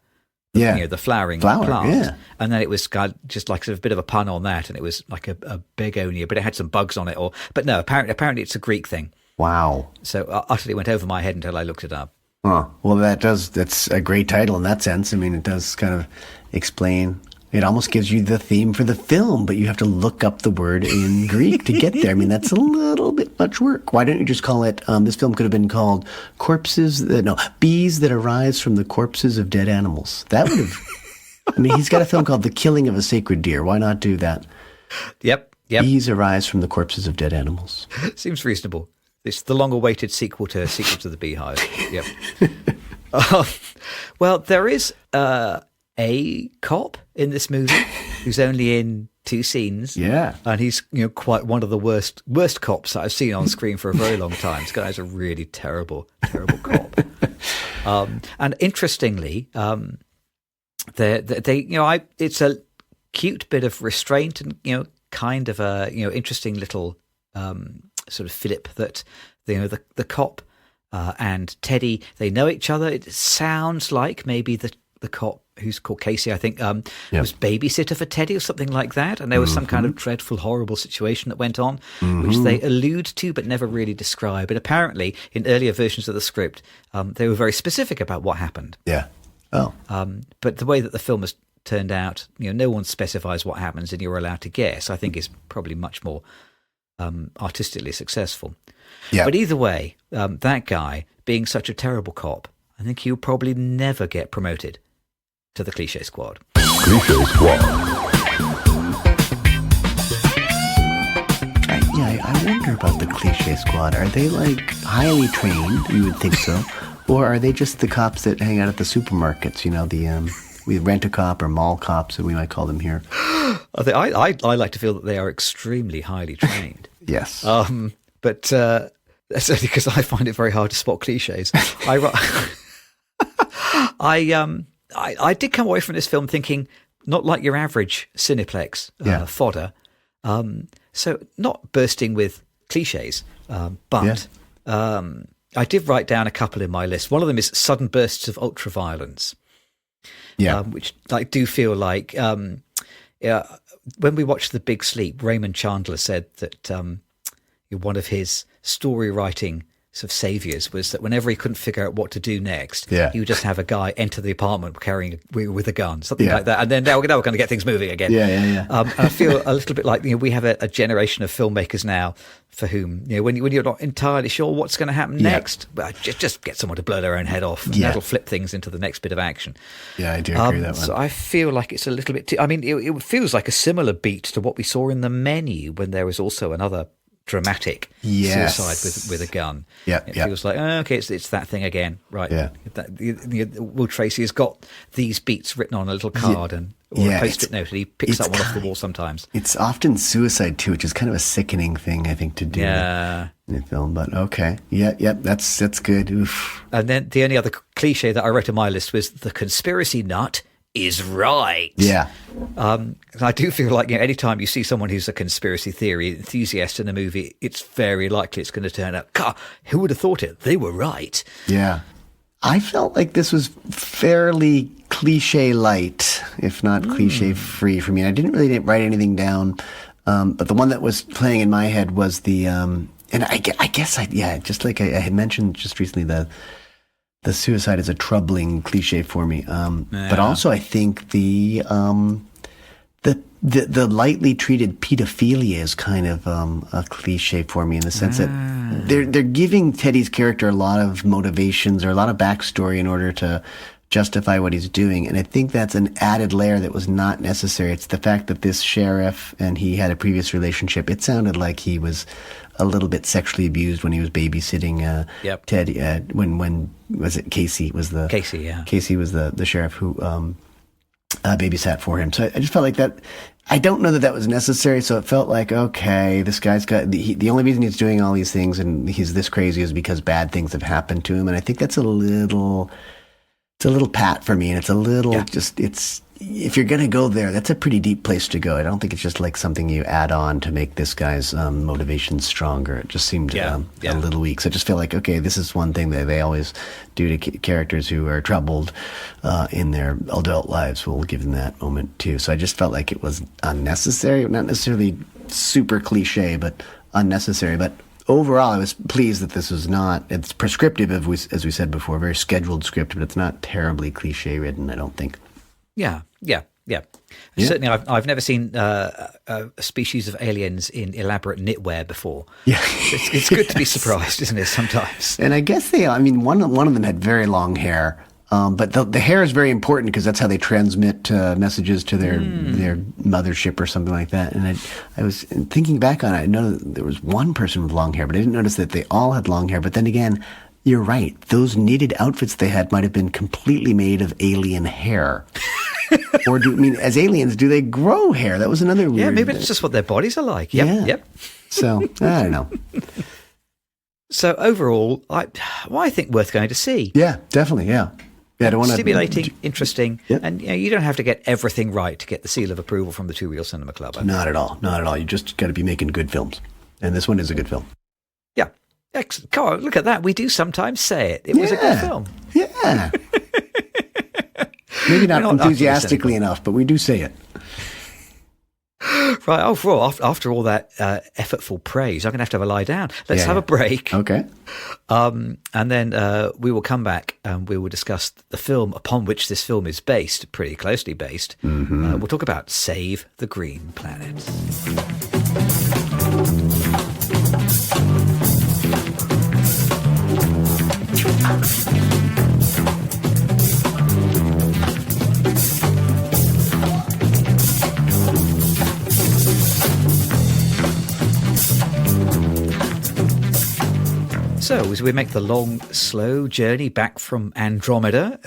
The flowering plant. Yeah. And then it was just like sort of a bit of a pun on that, and it was like a begonia, but it had some bugs on it. But no, apparently it's a Greek thing. Wow. So utterly went over my head until I looked it up. Oh, well, that's a great title in that sense. I mean, it does kind of explain. It almost gives you the theme for the film, but you have to look up the word in Greek to get there. I mean, that's a little bit much work. Why don't you just call it, this film could have been called Bees That Arise from the Corpses of Dead Animals. That would have, I mean, he's got a film called The Killing of a Sacred Deer. Why not do that? Yep. Bees arise from the corpses of dead animals. Seems reasonable. It's the long-awaited sequel to the Beehive. Yep. Well, there is a cop in this movie who's only in 2 scenes. Yeah. And he's quite one of the worst cops that I've seen on screen for a very long time. This guy's a really terrible cop. And interestingly, it's a cute bit of restraint and kind of a interesting little sort of fillip that the cop and Teddy, they know each other. It sounds like maybe the cop, who's called Casey, I think, was babysitter for Teddy or something like that. And there was some kind of dreadful, horrible situation that went on, which they allude to but never really describe. And apparently, in earlier versions of the script, they were very specific about what happened. Yeah. Oh. But the way that the film has turned out, no one specifies what happens and you're allowed to guess, I think is probably much more artistically successful. Yeah. But either way, that guy, being such a terrible cop, I think he'll probably never get promoted to the Cliché Squad. Cliché Squad. I wonder about the Cliché Squad. Are they like highly trained? You would think so. Or are they just the cops that hang out at the supermarkets? We rent a cop or mall cops, as we might call them here. I like to feel that they are extremely highly trained. Yes. But that's only because I find it very hard to spot cliches. I did come away from this film thinking, not like your average Cineplex fodder. So not bursting with cliches, But I did write down a couple in my list. One of them is sudden bursts of ultraviolence. Yeah. Which I do feel like when we watched The Big Sleep, Raymond Chandler said that one of his story writing sort of saviors was that whenever he couldn't figure out what to do next, he would just have a guy enter the apartment carrying with a gun, something like that, and then now we're going to get things moving again. And I feel a little bit like we have a generation of filmmakers now for whom when you're not entirely sure what's going to happen next, well, just get someone to blow their own head off, and that'll flip things into the next bit of action. Yeah, I do agree with that one. So I feel like it's a little bit too, I mean, it feels like a similar beat to what we saw in The Menu, when there was also another dramatic suicide with a gun. It feels like, okay, it's that thing again, right? Will Tracy has got these beats written on a little card or a post-it note, and he picks that one off the wall sometimes. It's often suicide too, which is kind of a sickening thing, I think, to do in a film. But okay, that's good. Oof. And then the only other cliche that I wrote on my list was the conspiracy nut is right. I do feel like anytime you see someone who's a conspiracy theory enthusiast in a movie, it's very likely it's going to turn out, God, who would have thought it? They were right. Yeah. I felt like this was fairly cliche light, if not cliche free for me. I didn't really write anything down, but the one that was playing in my head was the, and I guess just like I had mentioned just recently, the suicide is a troubling cliche for me. But also I think the lightly treated pedophilia is kind of a cliche for me, in the sense that they're giving Teddy's character a lot of motivations or a lot of backstory in order to justify what he's doing. And I think that's an added layer that was not necessary. It's the fact that this sheriff and he had a previous relationship. It sounded like he was a little bit sexually abused when he was babysitting Teddy. When was it Casey was the Casey was the sheriff who babysat for him. So I just felt like that. I don't know that was necessary. So it felt like, okay, this guy's got the only reason he's doing all these things and he's this crazy is because bad things have happened to him. And I think that's a little pat for me, and it's a little it's. If you're going to go there, that's a pretty deep place to go. I don't think it's just like something you add on to make this guy's motivation stronger. It just seemed a little weak. So I just feel like, okay, this is one thing that they always do to characters who are troubled in their adult lives. We'll give them that moment too. So I just felt like it was unnecessary, not necessarily super cliche, but unnecessary. But overall, I was pleased that this was not, it's prescriptive, as we said before, very scheduled script, but it's not terribly cliche ridden, I don't think. Yeah. Certainly, I've never seen a species of aliens in elaborate knitwear before. Yeah, it's good to be surprised, isn't it? Sometimes. And I guess one of them had very long hair, but the hair is very important because that's how they transmit messages to their mothership or something like that. And I was thinking back on it. I know that there was one person with long hair, but I didn't notice that they all had long hair. But then again, you're right. Those knitted outfits they had might have been completely made of alien hair. Or as aliens, do they grow hair? That was another weird... Yeah, maybe it's just what their bodies are like. Yep. So, I don't know. So overall, I think worth going to see. Yeah, definitely, yeah. I don't want stimulating, interesting, and you don't have to get everything right to get the seal of approval from the Two Reel Cinema Club. Not at all. You just got to be making good films. And this one is a good film. Yeah. Excellent. Come on, look at that. We do sometimes say it. It was a good film. Yeah. Maybe not enthusiastically enough, but we do say it. Right. After all that effortful praise, I'm going to have a lie down. Let's have a break. Okay. And then we will come back and we will discuss the film upon which this film is based, pretty closely based. Mm-hmm. We'll talk about Save the Green Planet. So, as we make the long, slow journey back from Andromeda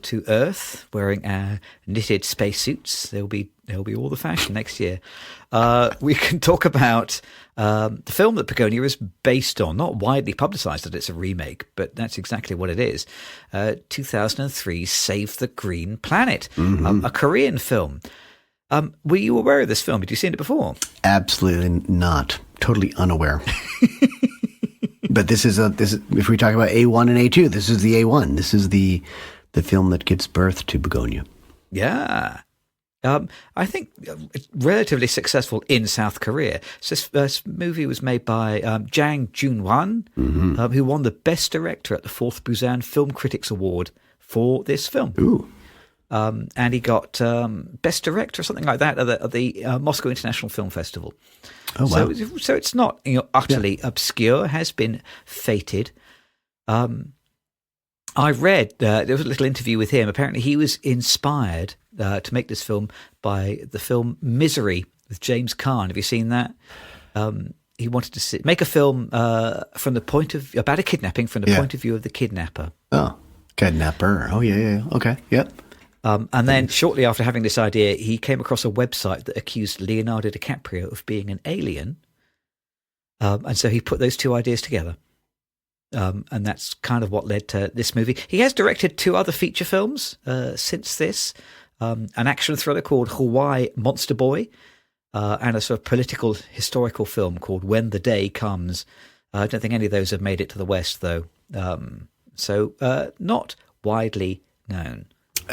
to Earth, wearing our knitted spacesuits, there'll be all the fashion next year. We can talk about the film that Bugonia is based on. Not widely publicised that it's a remake, but that's exactly what it is. 2003, Save the Green Planet, a Korean film. Were you aware of this film? Had you seen it before? Absolutely not. Totally unaware. But this is if we talk about A1 and A2, this is the A1. This is the film that gives birth to Bugonia. Yeah. I think relatively successful in South Korea. So this movie was made by Jang Joon-won, who won the Best Director at the 4th Busan Film Critics Award for this film. Ooh. And he got Best Director or something like that at the Moscow International Film Festival. Oh, wow. So it's not utterly obscure, has been fated. I read, there was a little interview with him. Apparently he was inspired to make this film by the film Misery with James Caan. Have you seen that? He wanted to make a film about a kidnapping from the point of view of the kidnapper. Oh, kidnapper. Oh, yeah. Okay, yep. And then shortly after having this idea, he came across a website that accused Leonardo DiCaprio of being an alien. And so he put those two ideas together. And that's kind of what led to this movie. He has directed 2 other feature films since this. An action thriller called Hawaii Monster Boy, and a sort of political historical film called When the Day Comes. I don't think any of those have made it to the West, though. So not widely known.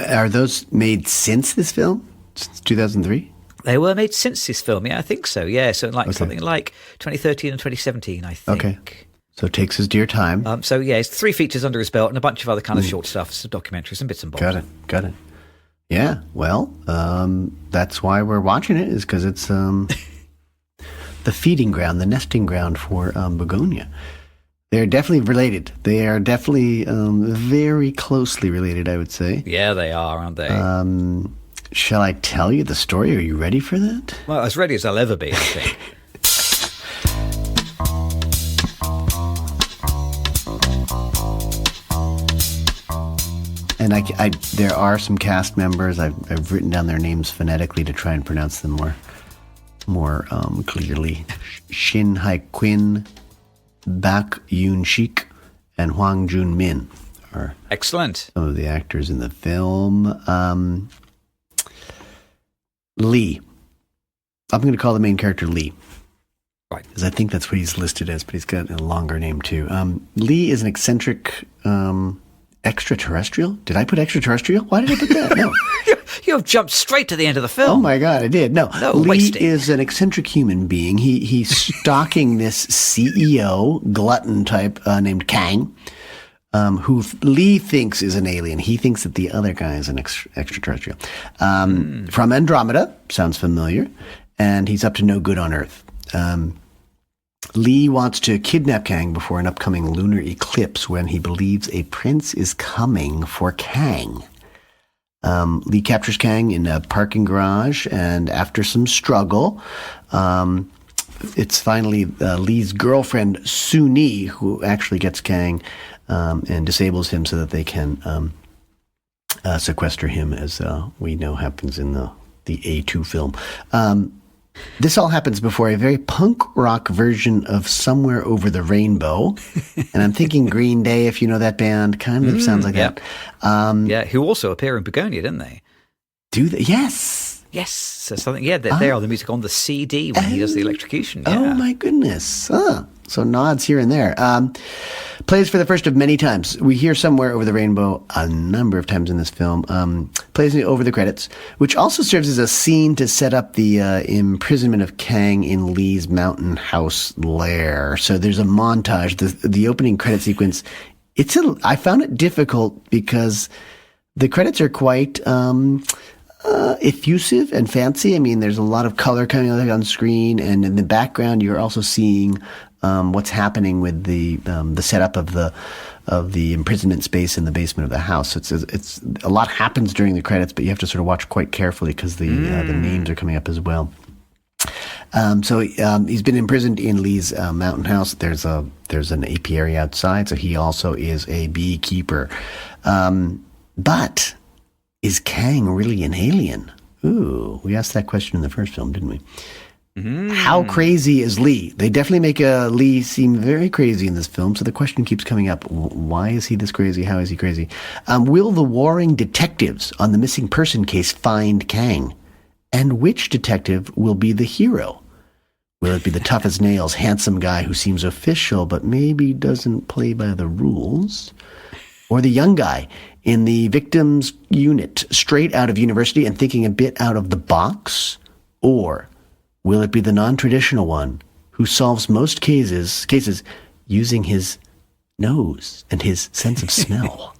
Are those made since this film? Since 2003? They were made since this film, yeah, I think so, yeah. So something like 2013 and 2017, I think. Okay. So it takes his dear time. So yeah, it's 3 features under his belt and a bunch of other kind of short stuff, some documentaries and bits and bobs. Got it. Yeah, well, that's why we're watching it, is because it's the feeding ground, the nesting ground for Bugonia. They're definitely related. They are definitely very closely related, I would say. Yeah, they are, aren't they? Shall I tell you the story? Are you ready for that? Well, as ready as I'll ever be, I think. And there are some cast members. I've written down their names phonetically to try and pronounce them more clearly. Shin Hae-kwin, Bak Yoon-sik, and Hwang Jun-min are excellent. Some of the actors in the film. Lee. I'm going to call the main character Lee. Right. Because I think that's what he's listed as, but he's got a longer name too. Lee is an eccentric extraterrestrial. Did I put extraterrestrial? Why did I put that? No. You've jumped straight to the end of the film. Oh my God, I did. No, Lee wasting. is an eccentric human being. He's stalking this CEO glutton type named Kang, who Lee thinks is an alien. He thinks that the other guy is an extraterrestrial. From Andromeda, sounds familiar, and he's up to no good on Earth. Lee wants to kidnap Kang before an upcoming lunar eclipse when he believes a prince is coming for Kang. Lee captures Kang in a parking garage, and after some struggle, it's finally Lee's girlfriend, Suni, who actually gets Kang and disables him so that they can sequester him, as we know happens in the A2 film. This all happens before a very punk rock version of Somewhere Over the Rainbow. And I'm thinking Green Day, if you know that band, kind of sounds like that. Who also appear in Bugonia, didn't they? Do they? Yes. Yes. So something, they are the music on the CD when he does the electrocution. Yeah. Oh, my goodness. So nods here and there. Plays for the first of many times. We hear Somewhere Over the Rainbow a number of times in this film. Plays over the credits, which also serves as a scene to set up the imprisonment of Kang in Lee's mountain house lair. So there's a montage. The opening credit sequence, I found it difficult because the credits are quite effusive and fancy. I mean, there's a lot of color coming out on screen, and in the background, you're also seeing what's happening with the setup of the imprisonment space in the basement of the house. So it's a lot happens during the credits, but you have to sort of watch quite carefully because the names are coming up as well. So he's been imprisoned in Lee's mountain house. There's an apiary outside, so he also is a beekeeper. But is Kang really an alien? Ooh, we asked that question in the first film, didn't we? Mm-hmm. How crazy is Lee? They definitely make Lee seem very crazy in this film, so the question keeps coming up. Why is he this crazy? How is he crazy? Will the warring detectives on the missing person case find Kang? And which detective will be the hero? Will it be the tough as nails, handsome guy who seems official but maybe doesn't play by the rules? Or the young guy in the victims unit, straight out of university and thinking a bit out of the box? Or will it be the non-traditional one who solves most cases using his nose and his sense of smell?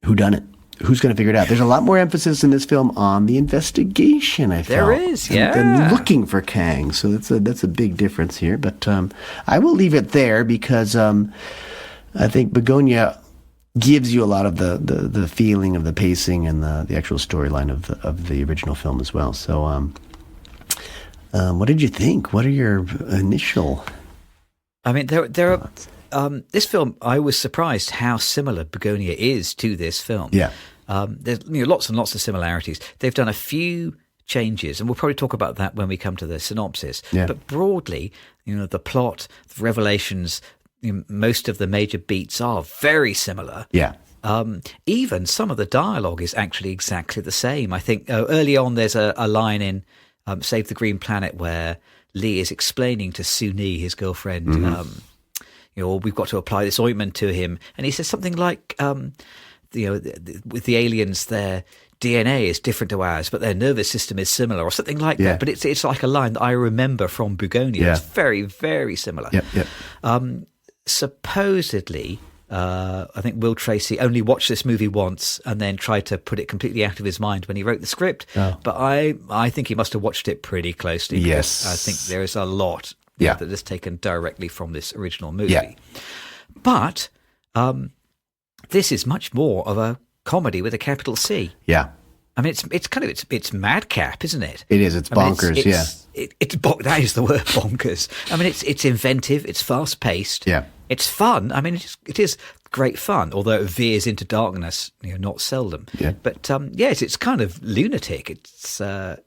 Who done it? Who's going to figure it out? There's a lot more emphasis in this film on the investigation, I felt. There is, yeah. Than looking for Kang. So that's a big difference here. But I will leave it there because I think Bugonia gives you a lot of the feeling of the pacing and the actual storyline of the original film as well. So what did you think? What are your initial I mean, there are... this film, I was surprised how similar Bugonia is to this film. Yeah. There's lots and lots of similarities. They've done a few changes, and we'll probably talk about that when we come to the synopsis. Yeah. But broadly, the plot, the revelations, most of the major beats are very similar. Yeah. Even some of the dialogue is actually exactly the same. I think early on there's a line in Save the Green Planet where Lee is explaining to Suni, his girlfriend, we've got to apply this ointment to him. And he says something like, with the aliens, their DNA is different to ours, but their nervous system is similar, or something like that. But it's like a line that I remember from Bugonia. Yeah. It's very, very similar. Yep. Supposedly, I think Will Tracy only watched this movie once and then tried to put it completely out of his mind when he wrote the script. Oh. But I think he must have watched it pretty closely. Yes. I think there is a lot that is taken directly from this original movie. Yeah. But this is much more of a comedy with a capital C. Yeah. I mean, it's madcap, isn't it? It is. It's bonkers. That is the word, bonkers. I mean, it's inventive. It's fast paced. Yeah. It's fun. I mean, it is great fun, although it veers into darkness, not seldom. Yeah. But yes, it's kind of lunatic. It's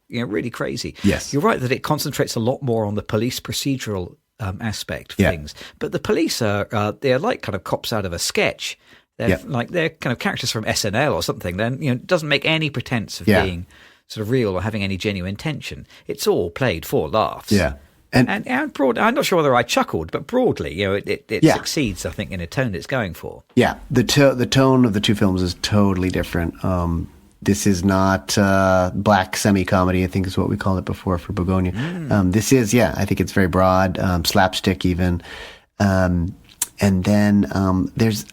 really crazy. Yes. You're right that it concentrates a lot more on the police procedural aspect of things. But the police they're like kind of cops out of a sketch. They're kind of characters from SNL or something. Then it doesn't make any pretense of being sort of real or having any genuine tension. It's all played for laughs. Yeah. And broad, I'm not sure whether I chuckled, but broadly, it succeeds, I think, in a tone it's going for. Yeah, the tone of the two films is totally different. This is not black semi-comedy, I think is what we called it before for Bugonia. This is, I think it's very broad, slapstick even. And then there's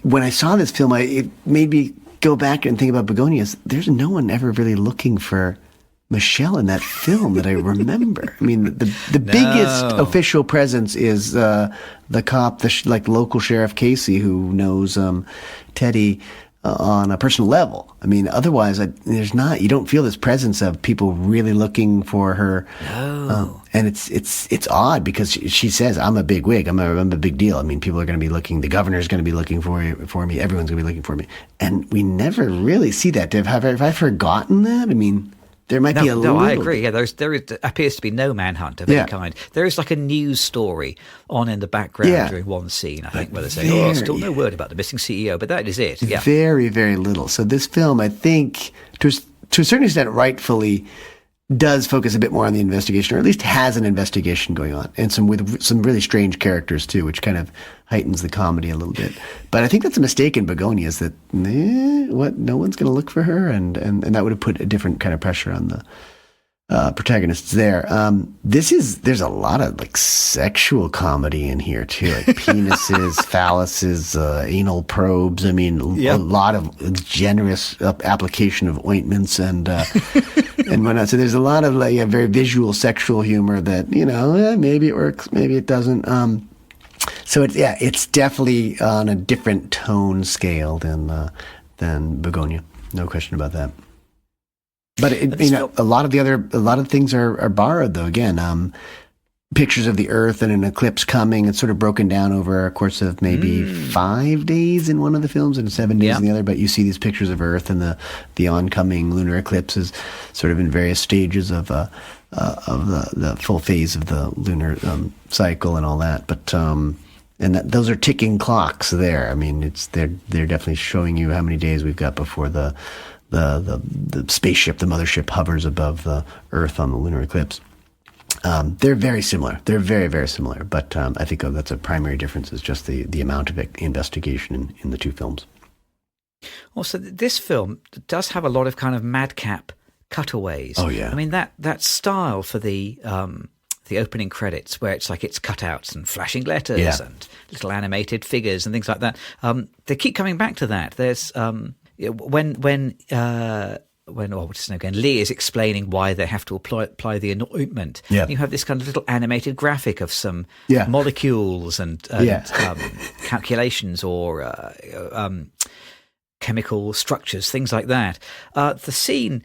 when I saw this film, it made me go back and think about Bugonia. There's no one ever really looking for Michelle in that film that I remember. I mean, the biggest official presence is the cop, local Sheriff Casey, who knows Teddy on a personal level. I mean, otherwise, you don't feel this presence of people really looking for her. No. And it's odd because she says, I'm a big wig. I'm a big deal. I mean, people are going to be looking, the governor's going to be looking for me. Everyone's going to be looking for me. And we never really see that. Have I forgotten that? I mean, there might be a little. No, I agree. Yeah, there appears to be no manhunt of any kind. There is like a news story on in the background during one scene, I think, where they say, still no word about the missing CEO, but that is it. Yeah. Very, very little. So this film, I think, to a certain extent, rightfully does focus a bit more on the investigation, or at least has an investigation going on, and with some really strange characters too, which kind of heightens the comedy a little bit. But I think that's a mistake in Bugonia, is that no one's going to look for her, and that would have put a different kind of pressure on the protagonists there. There's a lot of sexual comedy in here too, like penises, phalluses, anal probes. I mean, a lot of generous application of ointments and whatnot. So there's a lot of very visual sexual humor that maybe it works, maybe it doesn't. So it's definitely on a different tone scale than Bugonia, no question about that. But a lot of things are borrowed though. Again, pictures of the Earth and an eclipse coming. It's sort of broken down over a course of maybe 5 days in one of the films and 7 days in the other. But you see these pictures of Earth and the oncoming lunar eclipses, sort of in various stages of the full phase of the lunar cycle and all that. But those are ticking clocks there. I mean, they're definitely showing you how many days we've got before the spaceship, the mothership, hovers above the Earth on the lunar eclipse. They're very similar. They're very, very similar. But I think that's a primary difference is just the amount of investigation in the two films. Also, this film does have a lot of kind of madcap cutaways. Oh, yeah. I mean, that style for the opening credits, where it's like it's cutouts and flashing letters and little animated figures and things like that. They keep coming back to that. There's when what's his name again? Lee is explaining why they have to apply the anointment. Yeah. You have this kind of little animated graphic of some molecules and calculations or chemical structures, things like that. The scene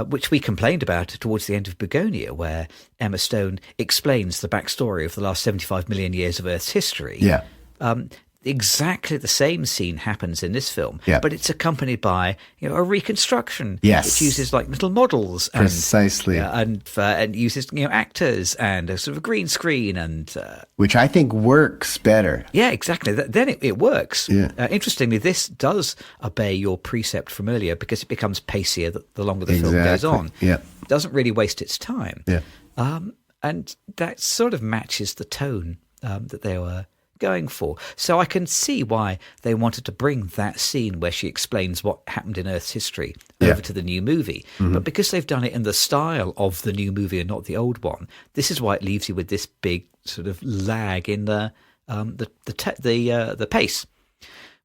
which we complained about towards the end of Bugonia, where Emma Stone explains the backstory of the last 75 million years of Earth's history. Yeah. Exactly the same scene happens in this film, but it's accompanied by a reconstruction. Yes, it uses like little models, precisely, and uses actors and a sort of a green screen, and which I think works better. Yeah, exactly. Then it works. Yeah. Interestingly, this does obey your precept from earlier because it becomes pacier the longer the film goes on. Yeah, it doesn't really waste its time. Yeah, and that sort of matches the tone that they were going for. So I can see why they wanted to bring that scene where she explains what happened in Earth's history over to the new movie. Mm-hmm. But because they've done it in the style of the new movie and not the old one, this is why it leaves you with this big sort of lag in the pace.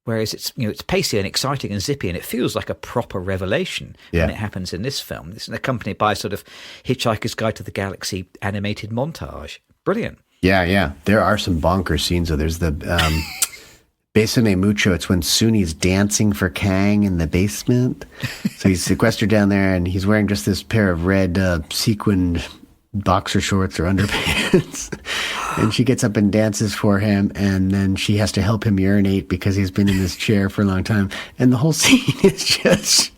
Whereas it's it's pacey and exciting and zippy, and it feels like a proper revelation when it happens in this film. It's accompanied by a sort of Hitchhiker's Guide to the Galaxy animated montage. Brilliant. Yeah. There are some bonkers scenes. So there's the Besame Mucho. It's when Suni's dancing for Kang in the basement. So he's sequestered down there, and he's wearing just this pair of red sequined boxer shorts or underpants. And she gets up and dances for him, and then she has to help him urinate because he's been in this chair for a long time. And the whole scene is just,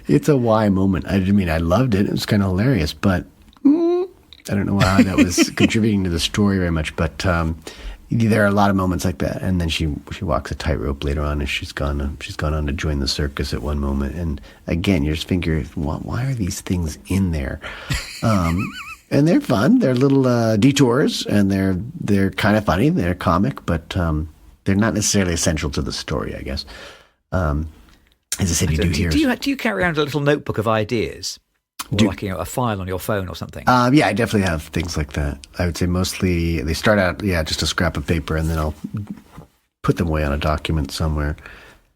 it's a why moment. I mean, I loved it. It was kind of hilarious, but I don't know how that was contributing to the story very much, but there are a lot of moments like that. And then she walks a tightrope later on, and she's gone on to join the circus at one moment. And again, you're just thinking, why are these things in there? And they're fun. They're little detours, and they're kind of funny. They're comic, but they're not necessarily essential to the story, I guess. As I said, you do hear. Do you carry around a little notebook of ideas? Or like a file on your phone or something? Yeah, I definitely have things like that. I would say mostly they start out, just a scrap of paper, and then I'll put them away on a document somewhere.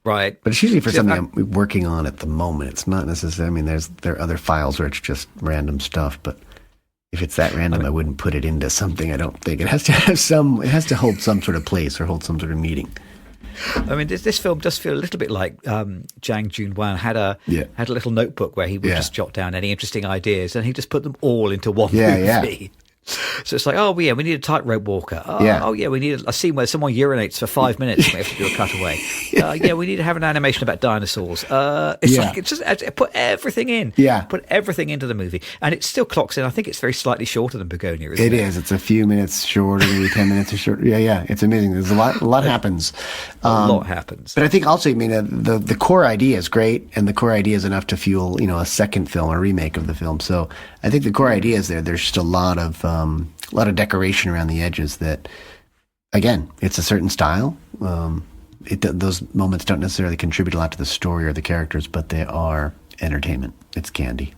Right. But it's usually for something I'm working on at the moment. It's not necessarily, I mean, there are other files where it's just random stuff, but if it's that random, I wouldn't put it into something. I don't think it has to have it has to hold some sort of place or hold some sort of meaning. I mean, this film does feel a little bit like Jang Joon-won had a little notebook where he would just jot down any interesting ideas, and he just put them all into one movie. Yeah. So it's like, we need a tightrope walker. We need a scene where someone urinates for 5 minutes. We have to do a cutaway. We need to have an animation about dinosaurs. It's just put everything in. Yeah, put everything into the movie, and it still clocks in. I think it's very slightly shorter than Bugonia. Isn't it? It is. It's a few minutes shorter, maybe 10 minutes or shorter. Yeah. It's amazing. There's a lot happens. A lot happens. But I think also, I mean, the core idea is great, and the core idea is enough to fuel, a second film, a remake of the film. So I think the core idea is there. There's just a lot of decoration around the edges that, again, it's a certain style. Those moments don't necessarily contribute a lot to the story or the characters, but they are entertainment. It's candy.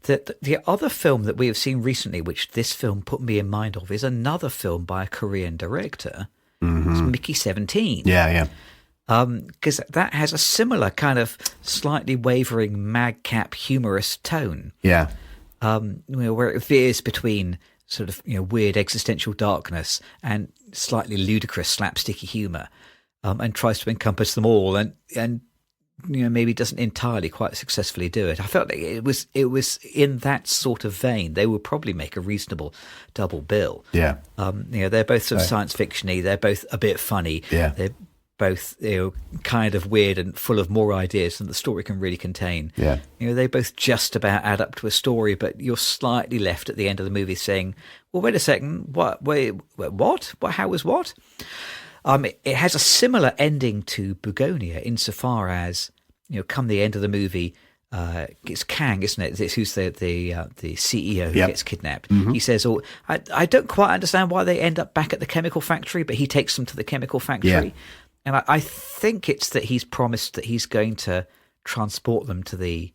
The other film that we have seen recently, which this film put me in mind of, is another film by a Korean director. Mm-hmm. It's Mickey 17. Yeah. Because that has a similar kind of slightly wavering, madcap, humorous tone. Yeah. Where it veers between sort of weird existential darkness and slightly ludicrous slapsticky humour, and tries to encompass them all, and maybe doesn't entirely quite successfully do it. I felt like it was in that sort of vein. They would probably make a reasonable double bill. Yeah. They're both sort of science fiction-y. They're both a bit funny. Yeah. They're both kind of weird and full of more ideas than the story can really contain. Yeah. They both just about add up to a story, but you're slightly left at the end of the movie saying, well, wait a second, what? How was what? It has a similar ending to Bugonia insofar as, come the end of the movie, it's Kang, isn't it? It's who's the CEO who gets kidnapped. He says, "Oh, I don't quite understand why they end up back at the chemical factory," but he takes them to the chemical factory, and I think it's that he's promised that he's going to transport them to the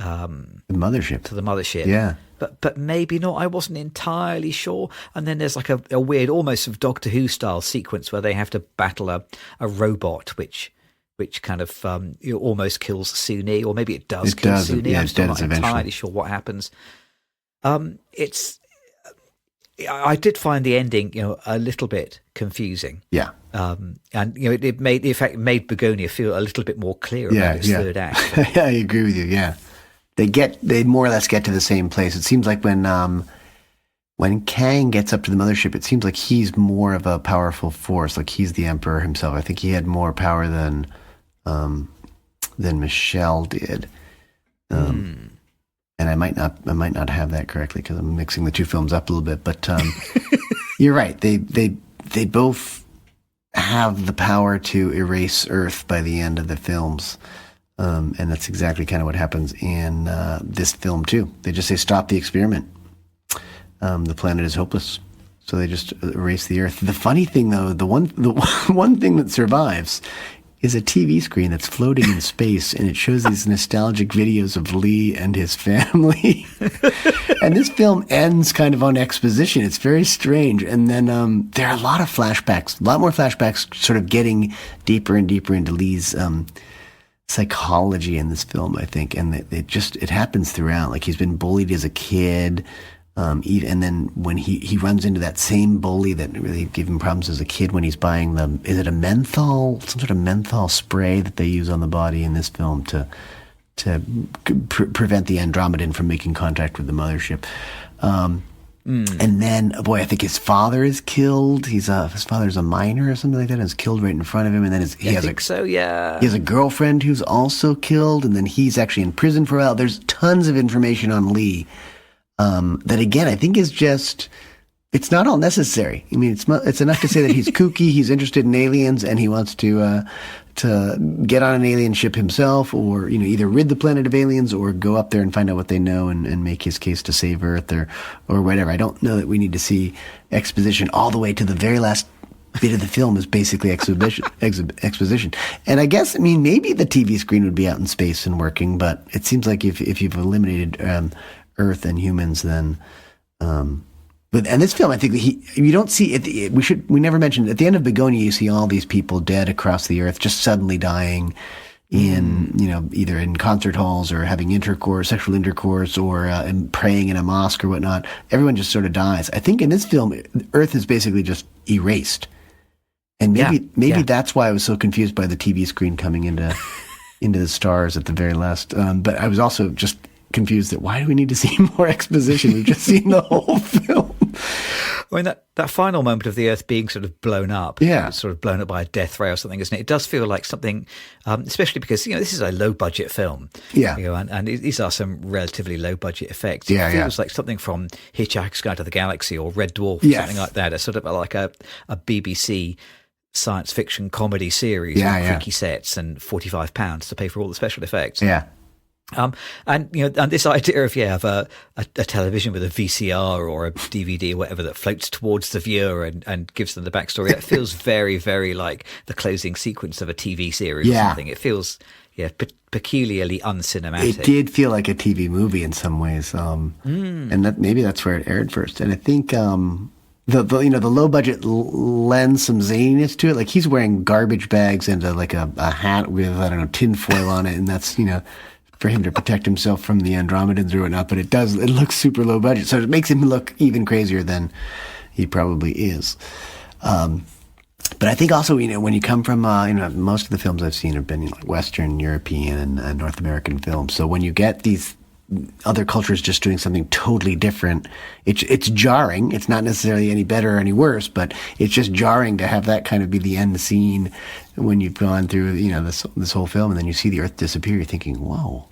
mothership. To the mothership. Yeah. But maybe not. I wasn't entirely sure. And then there's like a weird, almost sort of Doctor Who style sequence where they have to battle a robot, which kind of almost kills Suni, or maybe it does kill Suni. Yeah, I'm still not eventually. entirely sure what happens. I did find the ending, a little bit confusing. Yeah. And it made Bugonia feel a little bit more clear about its third act. Yeah, I agree with you. Yeah. They more or less get to the same place. It seems like when Kang gets up to the mothership, it seems like he's more of a powerful force. Like he's the emperor himself. I think he had more power than Michelle did. And I might not have that correctly because I'm mixing the two films up a little bit. But you're right. They both have the power to erase Earth by the end of the films. And that's exactly kind of what happens in this film too. They just say, stop the experiment. The planet is hopeless. So they just erase the Earth. The funny thing though, the one thing that survives is a TV screen that's floating in space, and it shows these nostalgic videos of Lee and his family. And this film ends kind of on exposition. It's very strange. And then there are a lot of flashbacks, a lot more flashbacks sort of getting deeper and deeper into Lee's psychology in this film, I think, and it happens throughout. Like he's been bullied as a kid, and then when he runs into that same bully that really gave him problems as a kid when he's buying some sort of menthol spray that they use on the body in this film to prevent the Andromedan from making contact with the mothership. And then, I think his father is killed. His father's a miner or something like that, and is killed right in front of him. And then he has a girlfriend who's also killed, and then he's actually in prison for a while. There's tons of information on Lee that, again, I think is just, it's not all necessary. I mean, it's enough to say that he's kooky, he's interested in aliens, and he wants to get on an alien ship himself, or either rid the planet of aliens or go up there and find out what they know and make his case to save Earth or whatever. I don't know that we need to see exposition all the way to the very last bit of the film is basically exposition. And I guess, maybe the TV screen would be out in space and working, but it seems like if you've eliminated Earth and humans, then and this film, I think you don't see it. We never mentioned at the end of Bugonia, you see all these people dead across the Earth, just suddenly dying in, either in concert halls or having sexual intercourse, or praying in a mosque or whatnot. Everyone just sort of dies. I think in this film, Earth is basically just erased, and maybe that's why I was so confused by the TV screen coming into the stars at the very last. But I was also just confused that why do we need to see more exposition? We've just seen the whole film. I mean, that final moment of the Earth being sort of blown up, sort of blown up by a death ray or something, isn't it? It does feel like something, especially because, this is a low-budget film. Yeah. And these are some relatively low-budget effects. It feels like something from Hitchhiker's Guide to the Galaxy or Red Dwarf or something like that. It's sort of like a BBC science fiction comedy series with creaky sets and £45 to pay for all the special effects. Yeah. And this idea of a television with a VCR or a DVD or whatever that floats towards the viewer and gives them the backstory, that feels very, very like the closing sequence of a TV series or something. It feels peculiarly uncinematic. It did feel like a TV movie in some ways, and maybe that's where it aired first. And I think the low budget lends some zaniness to it. Like he's wearing garbage bags and a hat with tinfoil on it, and that's for him to protect himself from the Andromedans or whatnot, but it looks super low budget. So it makes him look even crazier than he probably is. But I think also, when you come from, most of the films I've seen have been Western, European, and North American films. So when you get these other cultures just doing something totally different, it's jarring. It's not necessarily any better or any worse, but it's just jarring to have that kind of be the end scene when you've gone through, this whole film, and then you see the Earth disappear. You're thinking, whoa,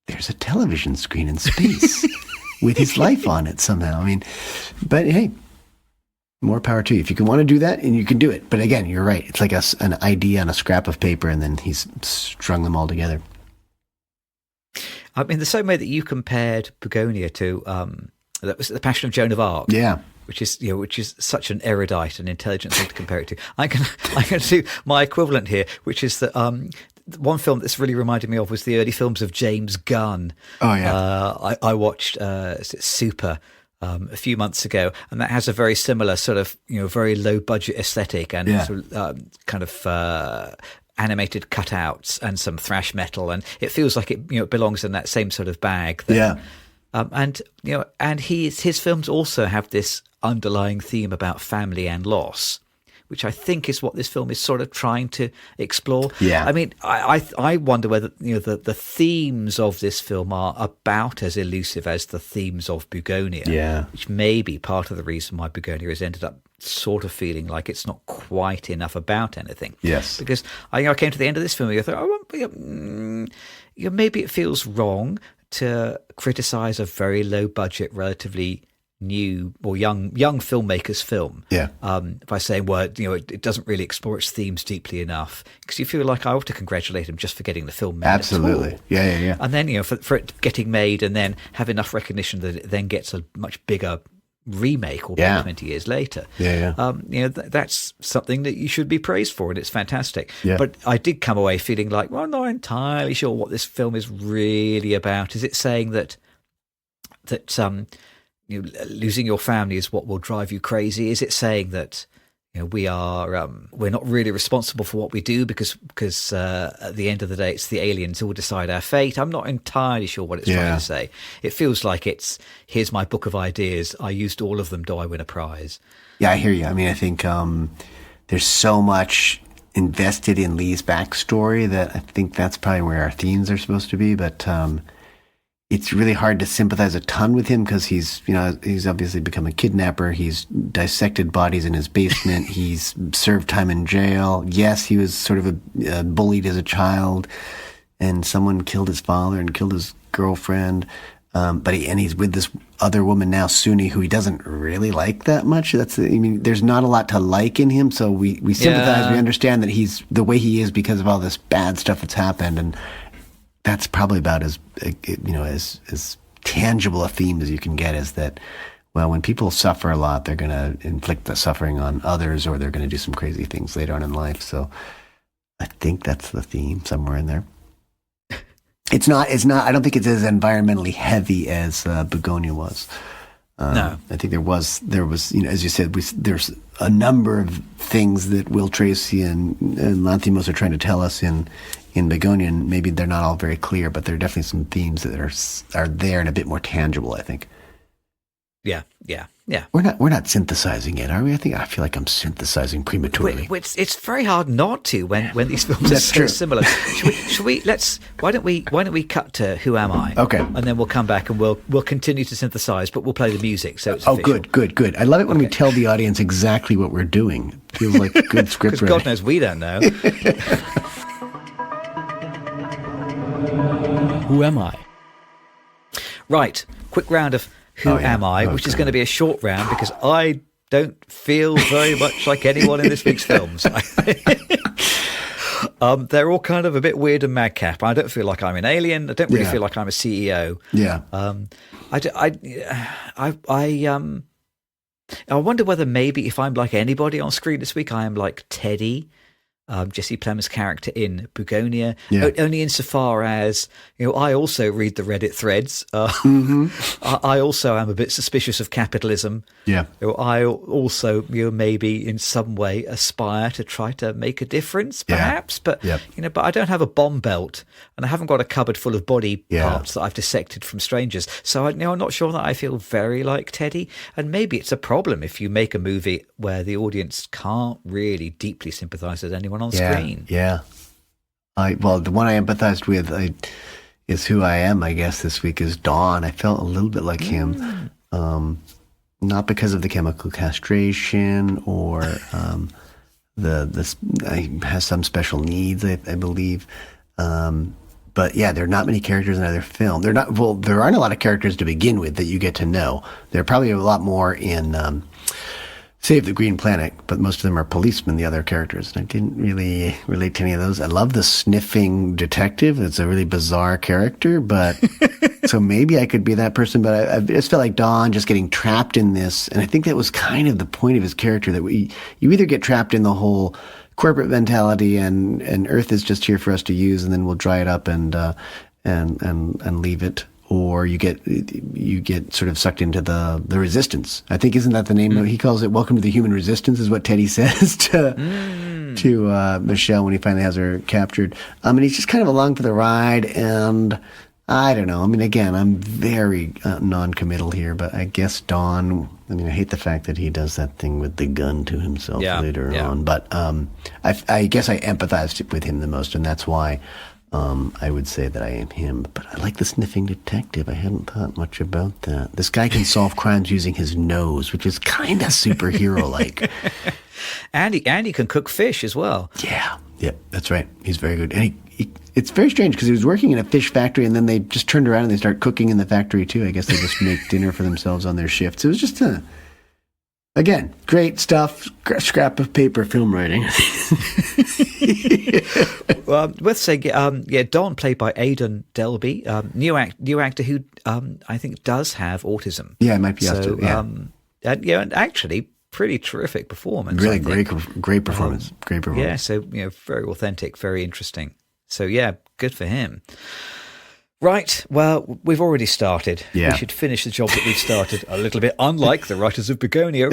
there's a television screen in space with his life on it somehow. But hey, more power to you. If you can want to do that, and you can do it. But again, you're right. It's like an idea on a scrap of paper, and then he's strung them all together. I mean, the same way that you compared Bugonia to that was The Passion of Joan of Arc. Yeah. Which is such an erudite and intelligent thing to compare it to. I'm going to do my equivalent here, which is that one film that's really reminded me of was the early films of James Gunn. Oh yeah, I watched Super a few months ago, and that has a very similar sort of very low budget aesthetic and sort of, kind of animated cutouts and some thrash metal, and it feels like it belongs in that same sort of bag. And his films also have this underlying theme about family and loss, which I think is what this film is sort of trying to explore. Yeah. I mean, I wonder whether the themes of this film are about as elusive as the themes of Bugonia. Yeah. Which may be part of the reason why Bugonia has ended up sort of feeling like it's not quite enough about anything. Yes. Because I came to the end of this film and I thought, maybe it feels wrong to criticize a very low budget, relatively new or young filmmaker's film, by saying, well, it doesn't really explore its themes deeply enough, because you feel like I ought to congratulate him just for getting the film made. Absolutely, yeah. And then for it getting made and then have enough recognition that it then gets a much bigger remake, or 20 years later. That's something that you should be praised for, and it's fantastic. But I did come away feeling like, well, I'm not entirely sure what this film is really about. Is it saying that losing your family is what will drive you crazy? Is it saying that we're not really responsible for what we do because at the end of the day it's the aliens who will decide our fate? I'm not entirely sure what it's trying to say. It feels like it's, here's my book of ideas, I used all of them, do I win a prize? Yeah, I hear you. I mean, I think there's so much invested in Lee's backstory that I think that's probably where our themes are supposed to be, but it's really hard to sympathize a ton with him because he's obviously become a kidnapper. He's dissected bodies in his basement. He's served time in jail. Yes, he was sort of bullied as a child, and someone killed his father and killed his girlfriend. But he's with this other woman now, Suni, who he doesn't really like that much. There's not a lot to like in him. So we sympathize. We understand that he's the way he is because of all this bad stuff that's happened, and that's probably about as tangible a theme as you can get, is that, well, when people suffer a lot, they're going to inflict the suffering on others, or they're going to do some crazy things later on in life. So I think that's the theme somewhere in there. It's not, I don't think it's as environmentally heavy as Bugonia was. No. I think there was, as you said, there's a number of things that Will Tracy and Lanthimos are trying to tell us in Bugonia, and maybe they're not all very clear, but there are definitely some themes that are there and a bit more tangible, I think. Yeah. We're not synthesizing it, are we? I feel like I'm synthesizing prematurely. It's very hard not to when these films are so similar. Why don't we cut to Who Am I? Okay. And then we'll come back and we'll continue to synthesize, but we'll play the music. So it's official. Good. I love it when we tell the audience exactly what we're doing. It feels like good script writing. Because God knows we don't know. Who am I? Right. Quick round of Who am I, which is going to be a short round because I don't feel very much like anyone in this week's films. They're all kind of a bit weird and madcap. I don't feel like I'm an alien. I don't really feel like I'm a CEO. Yeah. I wonder whether maybe if I'm like anybody on screen this week, I am like Teddy, Jesse Plemons' character in Bugonia, only insofar as, I also read the Reddit threads. I also am a bit suspicious of capitalism. Yeah. I also, maybe in some way aspire to try to make a difference, perhaps. But, but I don't have a bomb belt, and I haven't got a cupboard full of body parts that I've dissected from strangers. So, I'm not sure that I feel very like Teddy. And maybe it's a problem if you make a movie where the audience can't really deeply sympathize with anyone on screen. Yeah. The one I empathized with is Who I Am, I guess, this week is Dawn. I felt a little bit like him. Not because of the chemical castration or has some special needs, I believe. But yeah, there are not many characters in either film. There aren't a lot of characters to begin with that you get to know. There are probably a lot more in Save the Green Planet, but most of them are policemen, the other characters. And I didn't really relate to any of those. I love the sniffing detective. It's a really bizarre character, but so maybe I could be that person. But I just felt like Don just getting trapped in this. And I think that was kind of the point of his character, that you either get trapped in the whole corporate mentality and Earth is just here for us to use, and then we'll dry it up and leave it. Or you get sort of sucked into the resistance. I think, isn't that the name? He calls it "Welcome to the Human Resistance," is what Teddy says to Michelle when he finally has her captured. And he's just kind of along for the ride. And I don't know. I mean, again, I'm very non-committal here, but I guess Don. I mean, I hate the fact that he does that thing with the gun to himself later on. But I guess I empathized with him the most, and that's why. I would say that I am him, but I like the sniffing detective. I hadn't thought much about that. This guy can solve crimes using his nose, which is kind of superhero-like. And he can cook fish as well. Yeah, that's right. He's very good. And it's very strange because he was working in a fish factory, and then they just turned around and they start cooking in the factory too. I guess they just make dinner for themselves on their shifts. It was just again, great stuff, scrap of paper film writing. Well, let's say, Don, played by Aidan Delby, new actor who I think does have autism. Yeah, it might be us too. And actually, pretty terrific performance. Really great performance. Great performance. Yeah, so very authentic, very interesting. So yeah, good for him. Right, well, we've already started. Yeah. We should finish the job that we've started a little bit, unlike the writers of Bugonia.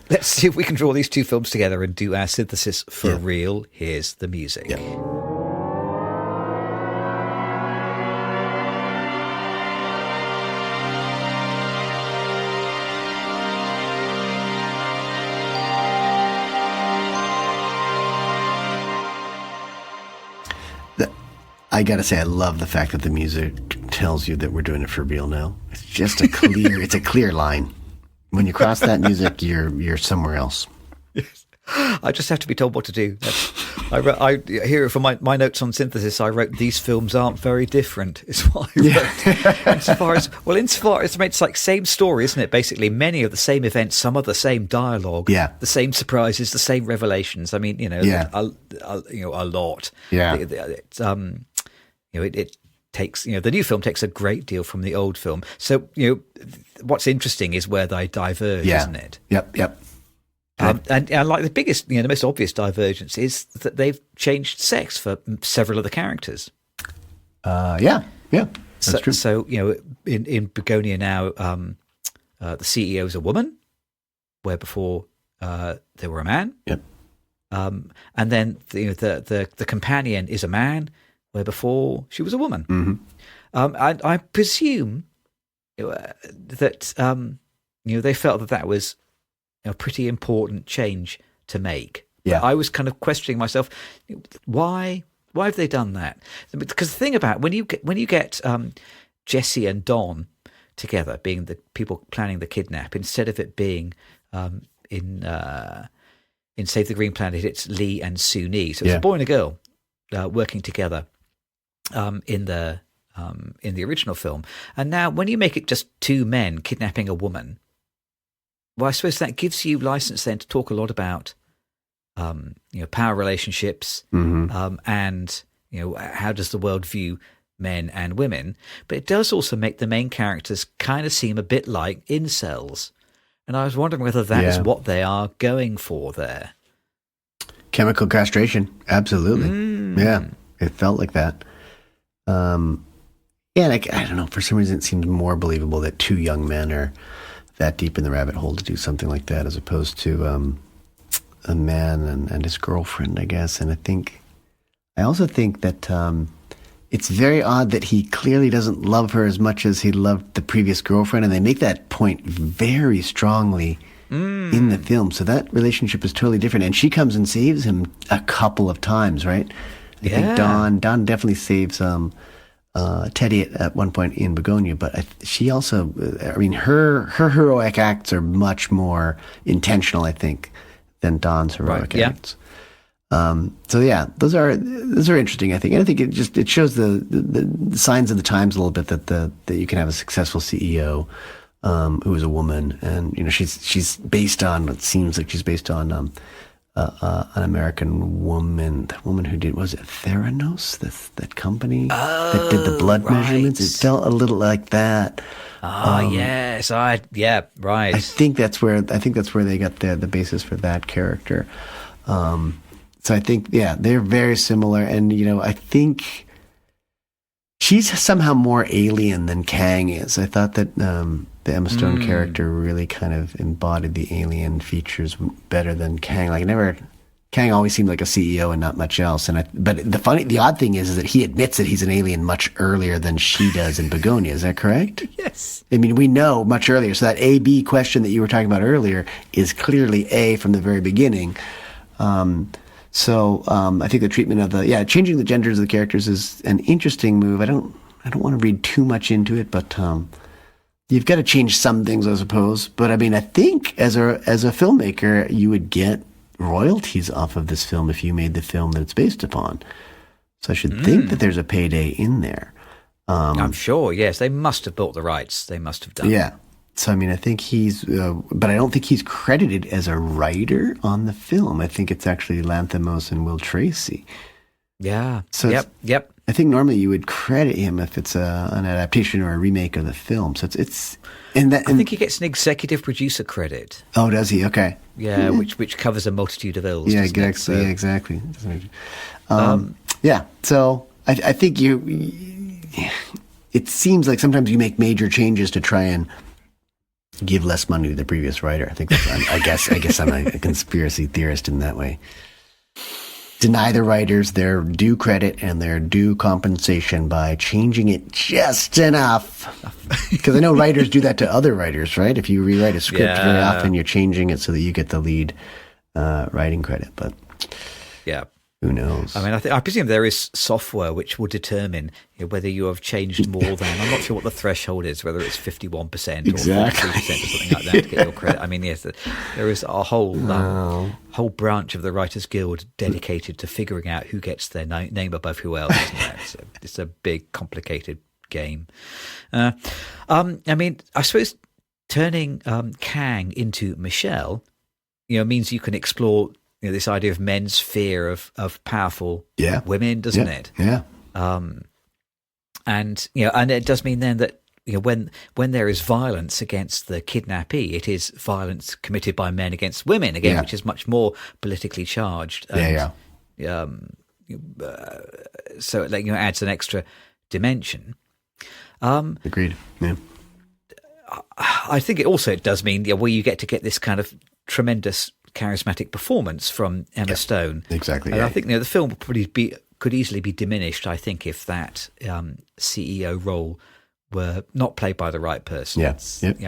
Let's see if we can draw these two films together and do our synthesis for real. Here's the music. Yeah. I gotta say, I love the fact that the music tells you that we're doing it for real now. It's just it's a clear line. When you cross that music, you're somewhere else. Yes. I just have to be told what to do. I hear from my notes on synthesis. I wrote, "These films aren't very different." Is what I wrote. Insofar as it's like same story, isn't it? Basically, many of the same events, some of the same dialogue, the same surprises, the same revelations. I mean, a lot. Yeah. It takes, the new film takes a great deal from the old film. So, what's interesting is where they diverge, isn't it? Yep. And like the biggest, the most obvious divergence is that they've changed sex for several of the characters. Yeah, that's true. So, in Bugonia now, the CEO is a woman, where before they were a man. Yep. And then the companion is a man, where before she was a woman. Mm-hmm. I presume that they felt that was a pretty important change to make. Yeah. But I was kind of questioning myself, why have they done that? Because the thing about when you get Jesse and Don together, being the people planning the kidnap, instead of it being in Save the Green Planet, it's Lee and Sue Nee. So it's a boy and a girl working together in the original film. And now when you make it just two men kidnapping a woman, well, I suppose that gives you license then to talk a lot about power relationships, and how does the world view men and women. But it does also make the main characters kind of seem a bit like incels. And I was wondering whether that is what they are going for there. Chemical castration, absolutely. Yeah, it felt like that. I don't know, for some reason it seems more believable that two young men are that deep in the rabbit hole to do something like that, as opposed to a man and his girlfriend, I guess. And I also think that it's very odd that he clearly doesn't love her as much as he loved the previous girlfriend, and they make that point very strongly in the film. So that relationship is totally different, and she comes and saves him a couple of times, right? I think Don definitely saves Teddy at one point in Bugonia, but she also, her heroic acts are much more intentional, I think, than Don's heroic acts. Those are interesting, I think. And I think it shows the signs of the times a little bit, that you can have a successful CEO who is a woman, and she's based on. It seems like she's based on an American woman. That woman who did, was it Theranos? That company that did the blood measurements. It felt a little like that. Yes, right. I think that's where they got the basis for that character. So I think, they're very similar, and I think she's somehow more alien than Kang is. I thought that the Emma Stone character really kind of embodied the alien features better than Kang. Kang always seemed like a CEO and not much else. But the odd thing is that he admits that he's an alien much earlier than she does in Bugonia. Is that correct? Yes. I mean, we know much earlier. So that A-B question that you were talking about earlier is clearly A from the very beginning. So I think the treatment of changing the genders of the characters is an interesting move. I don't want to read too much into it, but you've got to change some things, I suppose. But I mean, I think as a filmmaker, you would get royalties off of this film if you made the film that it's based upon. So I should think that there's a payday in there. I'm sure. Yes, they must have bought the rights. They must have done. Yeah. So, I mean, I think but I don't think he's credited as a writer on the film. I think it's actually Lanthimos and Will Tracy. Yeah. So Yep. I think normally you would credit him if it's an adaptation or a remake of the film. So I think he gets an executive producer credit. Oh, does he? Okay. Yeah, which covers a multitude of ills. Yeah, exactly. Yeah, exactly. So I think it seems like sometimes you make major changes to try and give less money to the previous writer. I think I guess I'm a conspiracy theorist in that way. Deny the writers their due credit and their due compensation by changing it just enough. Because I know writers do that to other writers, right? If you rewrite a script very often, you're changing it so that you get the lead writing credit. But who knows? I mean, I presume there is software which will determine whether you have changed more than, I'm not sure what the threshold is, whether it's 51% or 43% or something like that to get your credit. I mean, yes, there is a whole branch of the Writers Guild dedicated to figuring out who gets their name above who else. So it's a big, complicated game. I mean, I suppose turning Kang into Michelle, means you can explore this idea of men's fear of powerful women, doesn't it? Yeah. And it does mean then that when there is violence against the kidnappee, it is violence committed by men against women again, which is much more politically charged. And, so it adds an extra dimension. Agreed. Yeah. I think it does mean where you get this kind of tremendous charismatic performance from Emma Stone. Exactly. And I think the film could easily be diminished, I think, if that CEO role were not played by the right person. Yeah.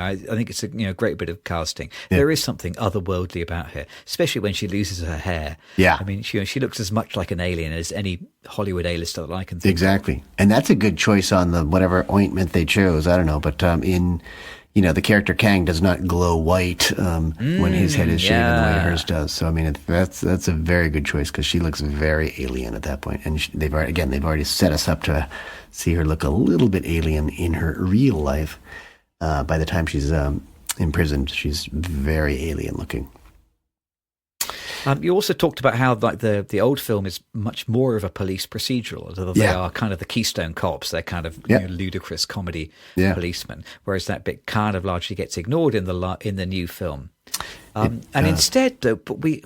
I think it's a great bit of casting. Yeah. There is something otherworldly about her, especially when she loses her hair. Yeah. I mean, she looks as much like an alien as any Hollywood A-lister that I can think Exactly. of. And that's a good choice on the whatever ointment they chose. I don't know, but in the character Kang does not glow white when his head is shaven the way hers does. So I mean, that's a very good choice because she looks very alien at that point. And they've already set us up to see her look a little bit alien in her real life. By the time she's imprisoned, she's very alien looking. You also talked about how the old film is much more of a police procedural, although they are kind of the Keystone Cops. They're kind of ludicrous comedy policemen, whereas that bit kind of largely gets ignored in the new film. Instead, though, we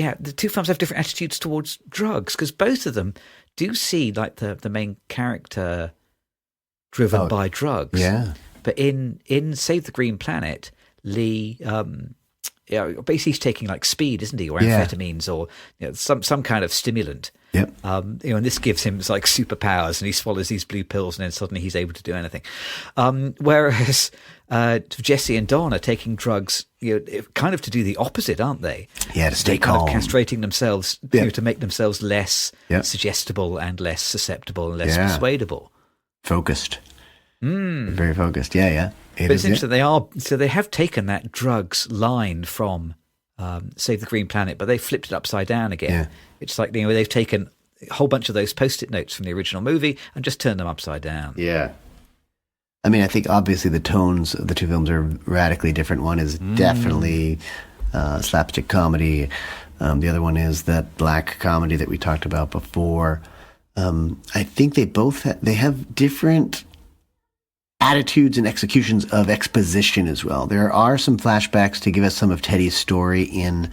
have the two films have different attitudes towards drugs because both of them do see the main character driven by drugs. Yeah, but in Save the Green Planet, Lee. Basically he's taking speed, isn't he, or amphetamines, or some kind of stimulant. Yep. And this gives him superpowers, and he swallows these blue pills, and then suddenly he's able to do anything. Whereas Jesse and Don are taking drugs, kind of to do the opposite, aren't they? Yeah, to stay calm, kind of castrating themselves to make themselves less suggestible and less susceptible and less persuadable. Focused. Very focused. Yeah. But it's interesting. They have taken that drugs line from Save the Green Planet, but they flipped it upside down again. Yeah. It's like they've taken a whole bunch of those Post-it notes from the original movie and just turned them upside down. Yeah. I mean, I think obviously the tones of the two films are radically different. One is definitely slapstick comedy. The other one is that black comedy that we talked about before. I think they both they have different attitudes and executions of exposition as well. There are some flashbacks to give us some of Teddy's story in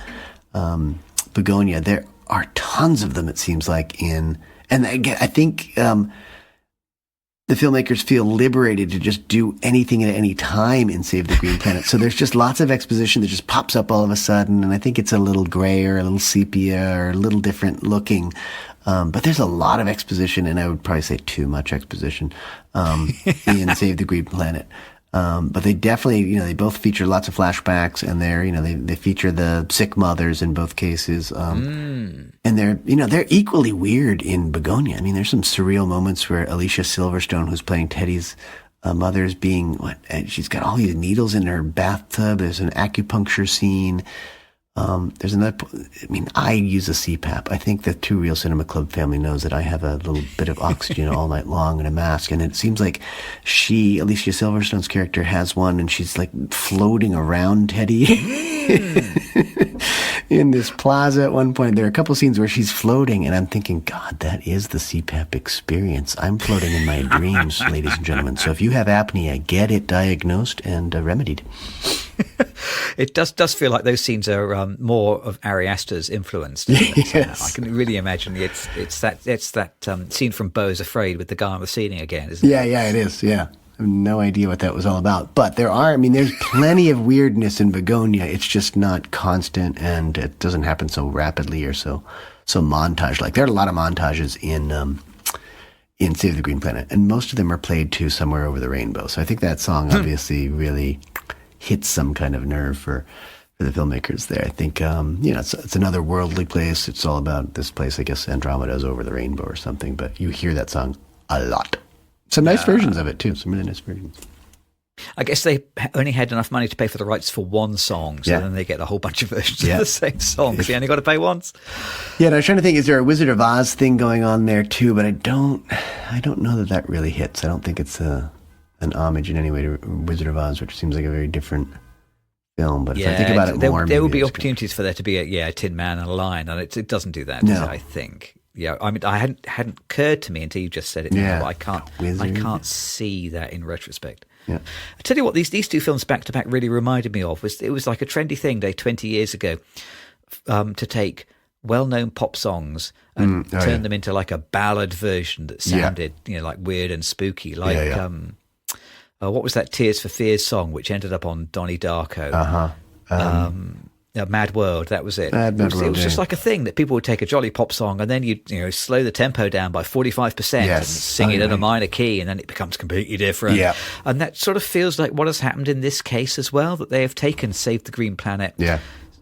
Bugonia. There are tons of them, it seems like, and again, I think the filmmakers feel liberated to just do anything at any time in Save the Green Planet. So there's just lots of exposition that just pops up all of a sudden, and I think it's a little grayer, a little sepia, or a little different looking. But there's a lot of exposition, and I would probably say too much exposition in Save the Green Planet. But they definitely, they both feature lots of flashbacks, and they feature the sick mothers in both cases. And they're equally weird in Bugonia. I mean, there's some surreal moments where Alicia Silverstone, who's playing Teddy's mother, is being she's got all these needles in her bathtub. There's an acupuncture scene. There's another, I use a CPAP. I think the Two Real Cinema Club family knows that I have a little bit of oxygen all night long and a mask. And it seems like Alicia Silverstone's character has one, and she's like floating around Teddy in this plaza at one point. There are a couple scenes where she's floating, and I'm thinking, God, that is the CPAP experience. I'm floating in my dreams, ladies and gentlemen. So if you have apnea, get it diagnosed and remedied. It does feel like those scenes are more of Ari Aster's influence. Yes. I can really imagine it's that scene from Beau's Afraid with the guy on the ceiling again, isn't it? Yeah, it is. Yeah. I have no idea what that was all about. But there's plenty of weirdness in Bugonia. It's just not constant, and it doesn't happen so rapidly or so montage-like. There are a lot of montages in Save the Green Planet, and most of them are played to Somewhere Over the Rainbow. So I think that song obviously really hits some kind of nerve for the filmmakers there. I think, it's another worldly place. It's all about this place. I guess Andromeda's over the rainbow or something, but you hear that song a lot. Some nice versions of it, too. Some really nice versions. I guess they only had enough money to pay for the rights for one song, so then they get a whole bunch of versions of the same song, because you only got to pay once. Yeah, and I was trying to think, is there a Wizard of Oz thing going on there, too? But I don't know that really hits. I don't think it's an homage in any way to Wizard of Oz, which seems like a very different film. But if I think about it more, there will be opportunities for there to be a Tin Man and a lion, and it doesn't do that. No. I think. Yeah, I mean, I hadn't occurred to me until you just said it. Yeah, now. I can't see that in retrospect. Yeah. I tell you what, these two films back to back really reminded me of it was like a trendy thing 20 years ago to take well-known pop songs and turn them into like a ballad version that sounded like weird and spooky, like. What was that Tears for Fears song, which ended up on Donnie Darko? Mad World, that was it. It was just like a thing that people would take a jolly pop song and then you'd slow the tempo down by 45% and sing it in a minor key, and then it becomes completely different. Yeah. And that sort of feels like what has happened in this case as well, that they have taken Save the Green Planet,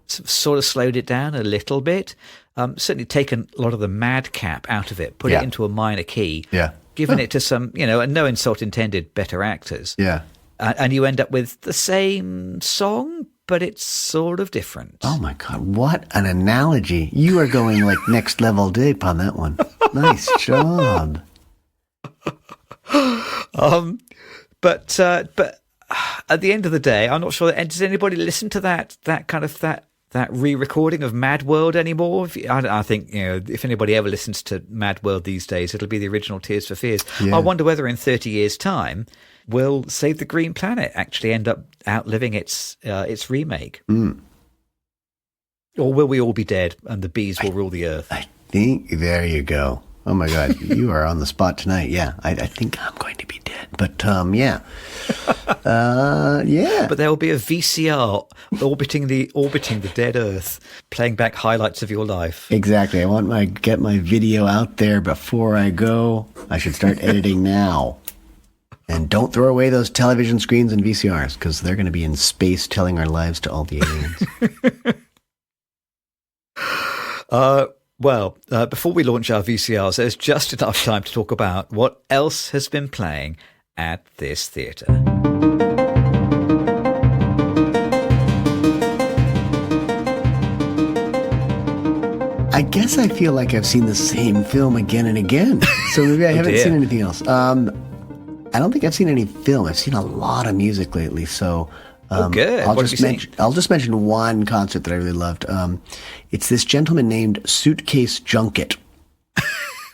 sort of slowed it down a little bit, certainly taken a lot of the madcap out of it, put it into a minor key. Yeah. Given it to some, and no insult intended, better actors. Yeah. And you end up with the same song, but it's sort of different. Oh, my God. What an analogy. You are going like next level deep on that one. Nice job. But at the end of the day, I'm not sure. Does anybody listen to that re-recording of Mad World anymore? I think, if anybody ever listens to Mad World these days, it'll be the original Tears for Fears. Yeah. I wonder whether in 30 years' time, will Save the Green Planet actually end up outliving its remake? Or will we all be dead and the bees will rule the earth? I think, there you go. Oh my God, you are on the spot tonight. Yeah, I think I'm going to be dead. But yeah. But there will be a VCR orbiting the dead Earth, playing back highlights of your life. Exactly. I want get my video out there before I go. I should start editing now. And don't throw away those television screens and VCRs, because they're going to be in space telling our lives to all the aliens. Well, before we launch our VCRs, there's just enough time to talk about what else has been playing at this theatre. I guess I feel like I've seen the same film again and again. So maybe I haven't seen anything else. I don't think I've seen any film. I've seen a lot of music lately, so good. I'll just mention one concert that I really loved. It's this gentleman named Suitcase Junket.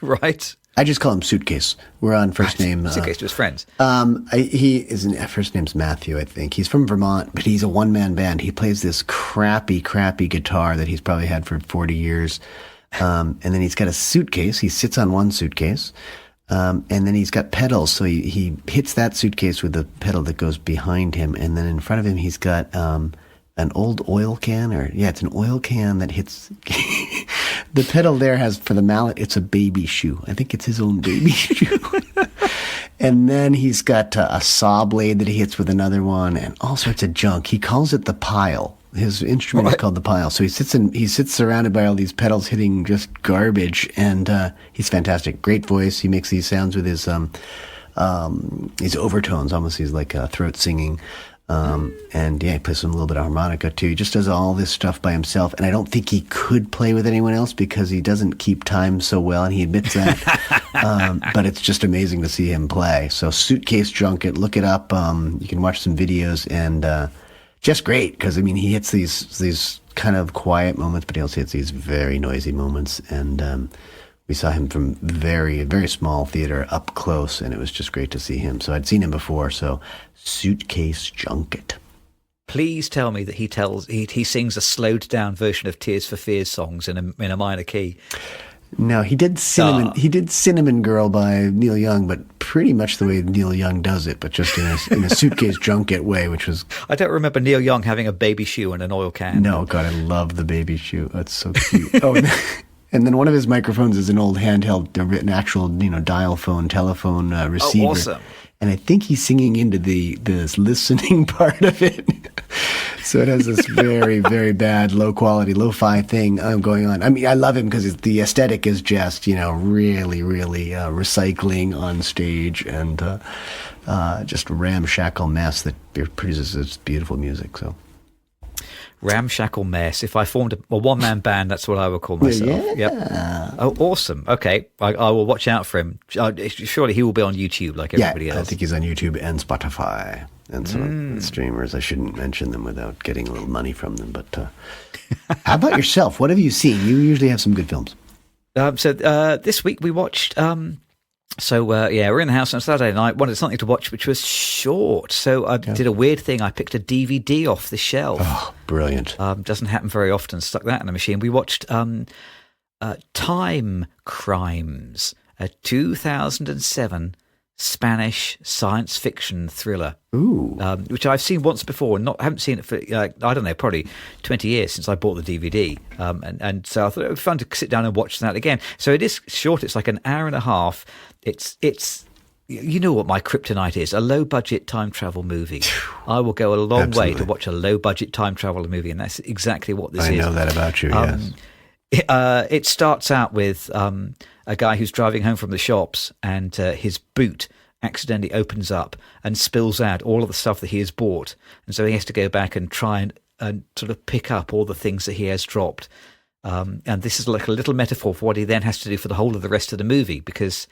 Right. I just call him Suitcase. We're on first name. Suitcase to his friends. First name's Matthew, I think. He's from Vermont, but he's a one-man band. He plays this crappy guitar that he's probably had for 40 years. And then he's got a suitcase. He sits on one suitcase. And then he's got pedals. So he hits that suitcase with the pedal that goes behind him. And then in front of him, he's got an old oil can. It's an oil can that hits... The pedal there has, for the mallet, it's a baby shoe. I think it's his own baby shoe. And then he's got a saw blade that he hits with another one and all sorts of junk. He calls it the pile. His instrument is called the pile. So he sits surrounded by all these pedals hitting just garbage, and he's fantastic. Great voice. He makes these sounds with his overtones, almost he's like throat singing. And he plays a little bit of harmonica too. He just does all this stuff by himself, and I don't think he could play with anyone else because he doesn't keep time so well, and he admits that. But it's just amazing to see him play. So Suitcase Junket, look it up. You can watch some videos, and just great because he hits these kind of quiet moments, but he also hits these very noisy moments. And we saw him from very, very small theater up close, and it was just great to see him. So I'd seen him before, so Suitcase Junket. Please tell me that he sings a slowed down version of Tears for Fears songs in a minor key. No, he did Cinnamon Girl by Neil Young, but pretty much the way Neil Young does it, but just in a Suitcase Junket way, which was... I don't remember Neil Young having a baby shoe and an oil can. No, God, I love the baby shoe. That's so cute. Oh, and then one of his microphones is an old handheld, an actual, dial phone, telephone receiver. Oh, awesome. And I think he's singing into the listening part of it. So it has this very, very bad, low-quality, lo-fi thing going on. I love him because the aesthetic is just, really, really recycling on stage and just a ramshackle mess that produces this beautiful music, so... Ramshackle mess. If I formed a one-man band, that's what I would call myself. Yeah. Yep. Oh, awesome. Okay. I will watch out for him. Surely he will be on YouTube like everybody else. I think he's on YouTube and Spotify and some streamers. I shouldn't mention them without getting a little money from them. But how about yourself? What have you seen? You usually have some good films. So this week we watched... we're in the house on Saturday night, wanted something to watch which was short. So I did a weird thing. I picked a DVD off the shelf. Oh, brilliant. Doesn't happen very often. Stuck that in the machine. We watched Time Crimes, a 2007 Spanish science fiction thriller. Ooh. Which I've seen once before and haven't seen it for, probably 20 years since I bought the DVD. And so I thought it would be fun to sit down and watch that again. So it is short. It's like an hour and a half. It's you know what my kryptonite is, a low-budget time travel movie. I will go a long way to watch a low-budget time travel movie, and that's exactly what this is. I know that about you, yes. It starts out with a guy who's driving home from the shops, and his boot accidentally opens up and spills out all of the stuff that he has bought. And so he has to go back and try and sort of pick up all the things that he has dropped. And this is like a little metaphor for what he then has to do for the whole of the rest of the movie, because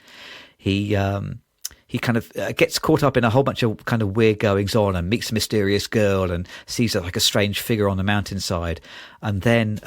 he kind of gets caught up in a whole bunch of kind of weird goings on and meets a mysterious girl and sees like a strange figure on the mountainside, and then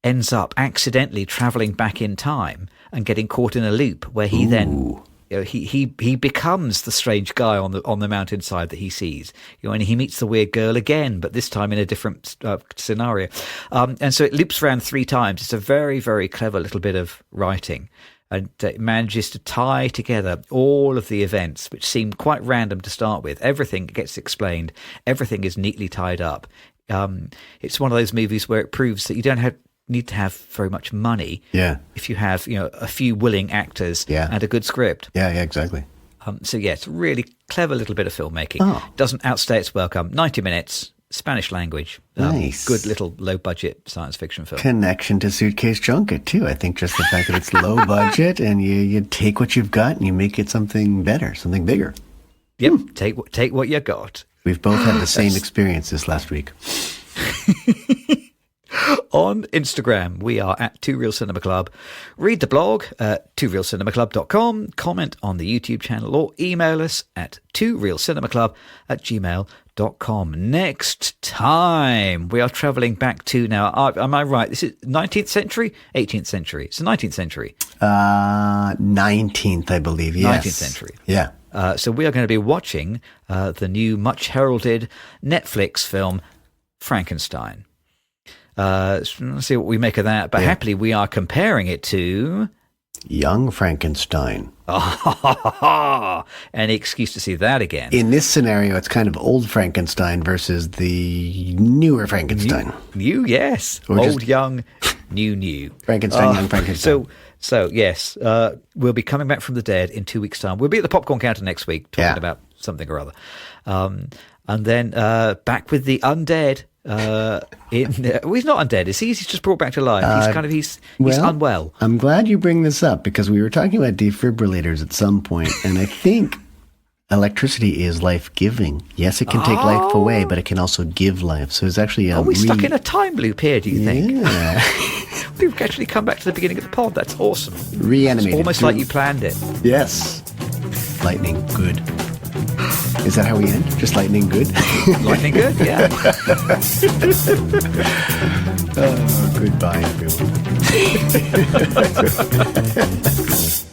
ends up accidentally traveling back in time and getting caught in a loop where he then he becomes the strange guy on the mountainside that he sees, and he meets the weird girl again, but this time in a different scenario, and so it loops around 3 times. It's a very, very clever little bit of writing, and it manages to tie together all of the events which seem quite random to start with. Everything gets explained, everything is neatly tied up. It's one of those movies where it proves that you don't need to have very much money. Yeah. If you have, a few willing actors and a good script. Yeah, exactly. It's a really clever little bit of filmmaking. Oh. Doesn't outstay its welcome. 90 minutes, Spanish language. Nice. Good little low-budget science fiction film. Connection to Suitcase Junket, too. I think just the fact that it's low budget and you take what you've got and you make it something better, something bigger. Yep, take what you got. We've both had the same experience this last week. on Instagram. We are at Two Real Cinema Club. Read the blog at tworealcinemaclub.com. Comment on the YouTube channel or email us at tworealcinemaclub@gmail.com. Next time, we are travelling back to now. Am I right? This is 19th century, 18th century. It's the 19th century. 19th, I believe. Yes. 19th century. Yeah. So we are going to be watching the new, much heralded Netflix film Frankenstein. Let's see what we make of that. But happily, we are comparing it to Young Frankenstein. Any excuse to see that again. In this scenario, it's kind of old Frankenstein versus the newer Frankenstein. New, yes. Or old, young, new. Frankenstein, young Frankenstein. So yes, we'll be coming back from the dead in 2 weeks' time. We'll be at the Popcorn Counter next week talking about something or other. And then back with the undead. Well, he's not undead, is he? He's just brought back to life. He's unwell. I'm glad you bring this up because we were talking about defibrillators at some point, and I think electricity is life-giving. Yes, it can take life away, but it can also give life. So it's actually Are we stuck in a time loop here, do you think? Yeah. We've actually come back to the beginning of the pod. That's awesome. Reanimated. It's almost like you planned it. Yes. Lightning good. Is that how we end? Just lightning good? Lightning good, yeah. Goodbye, everyone.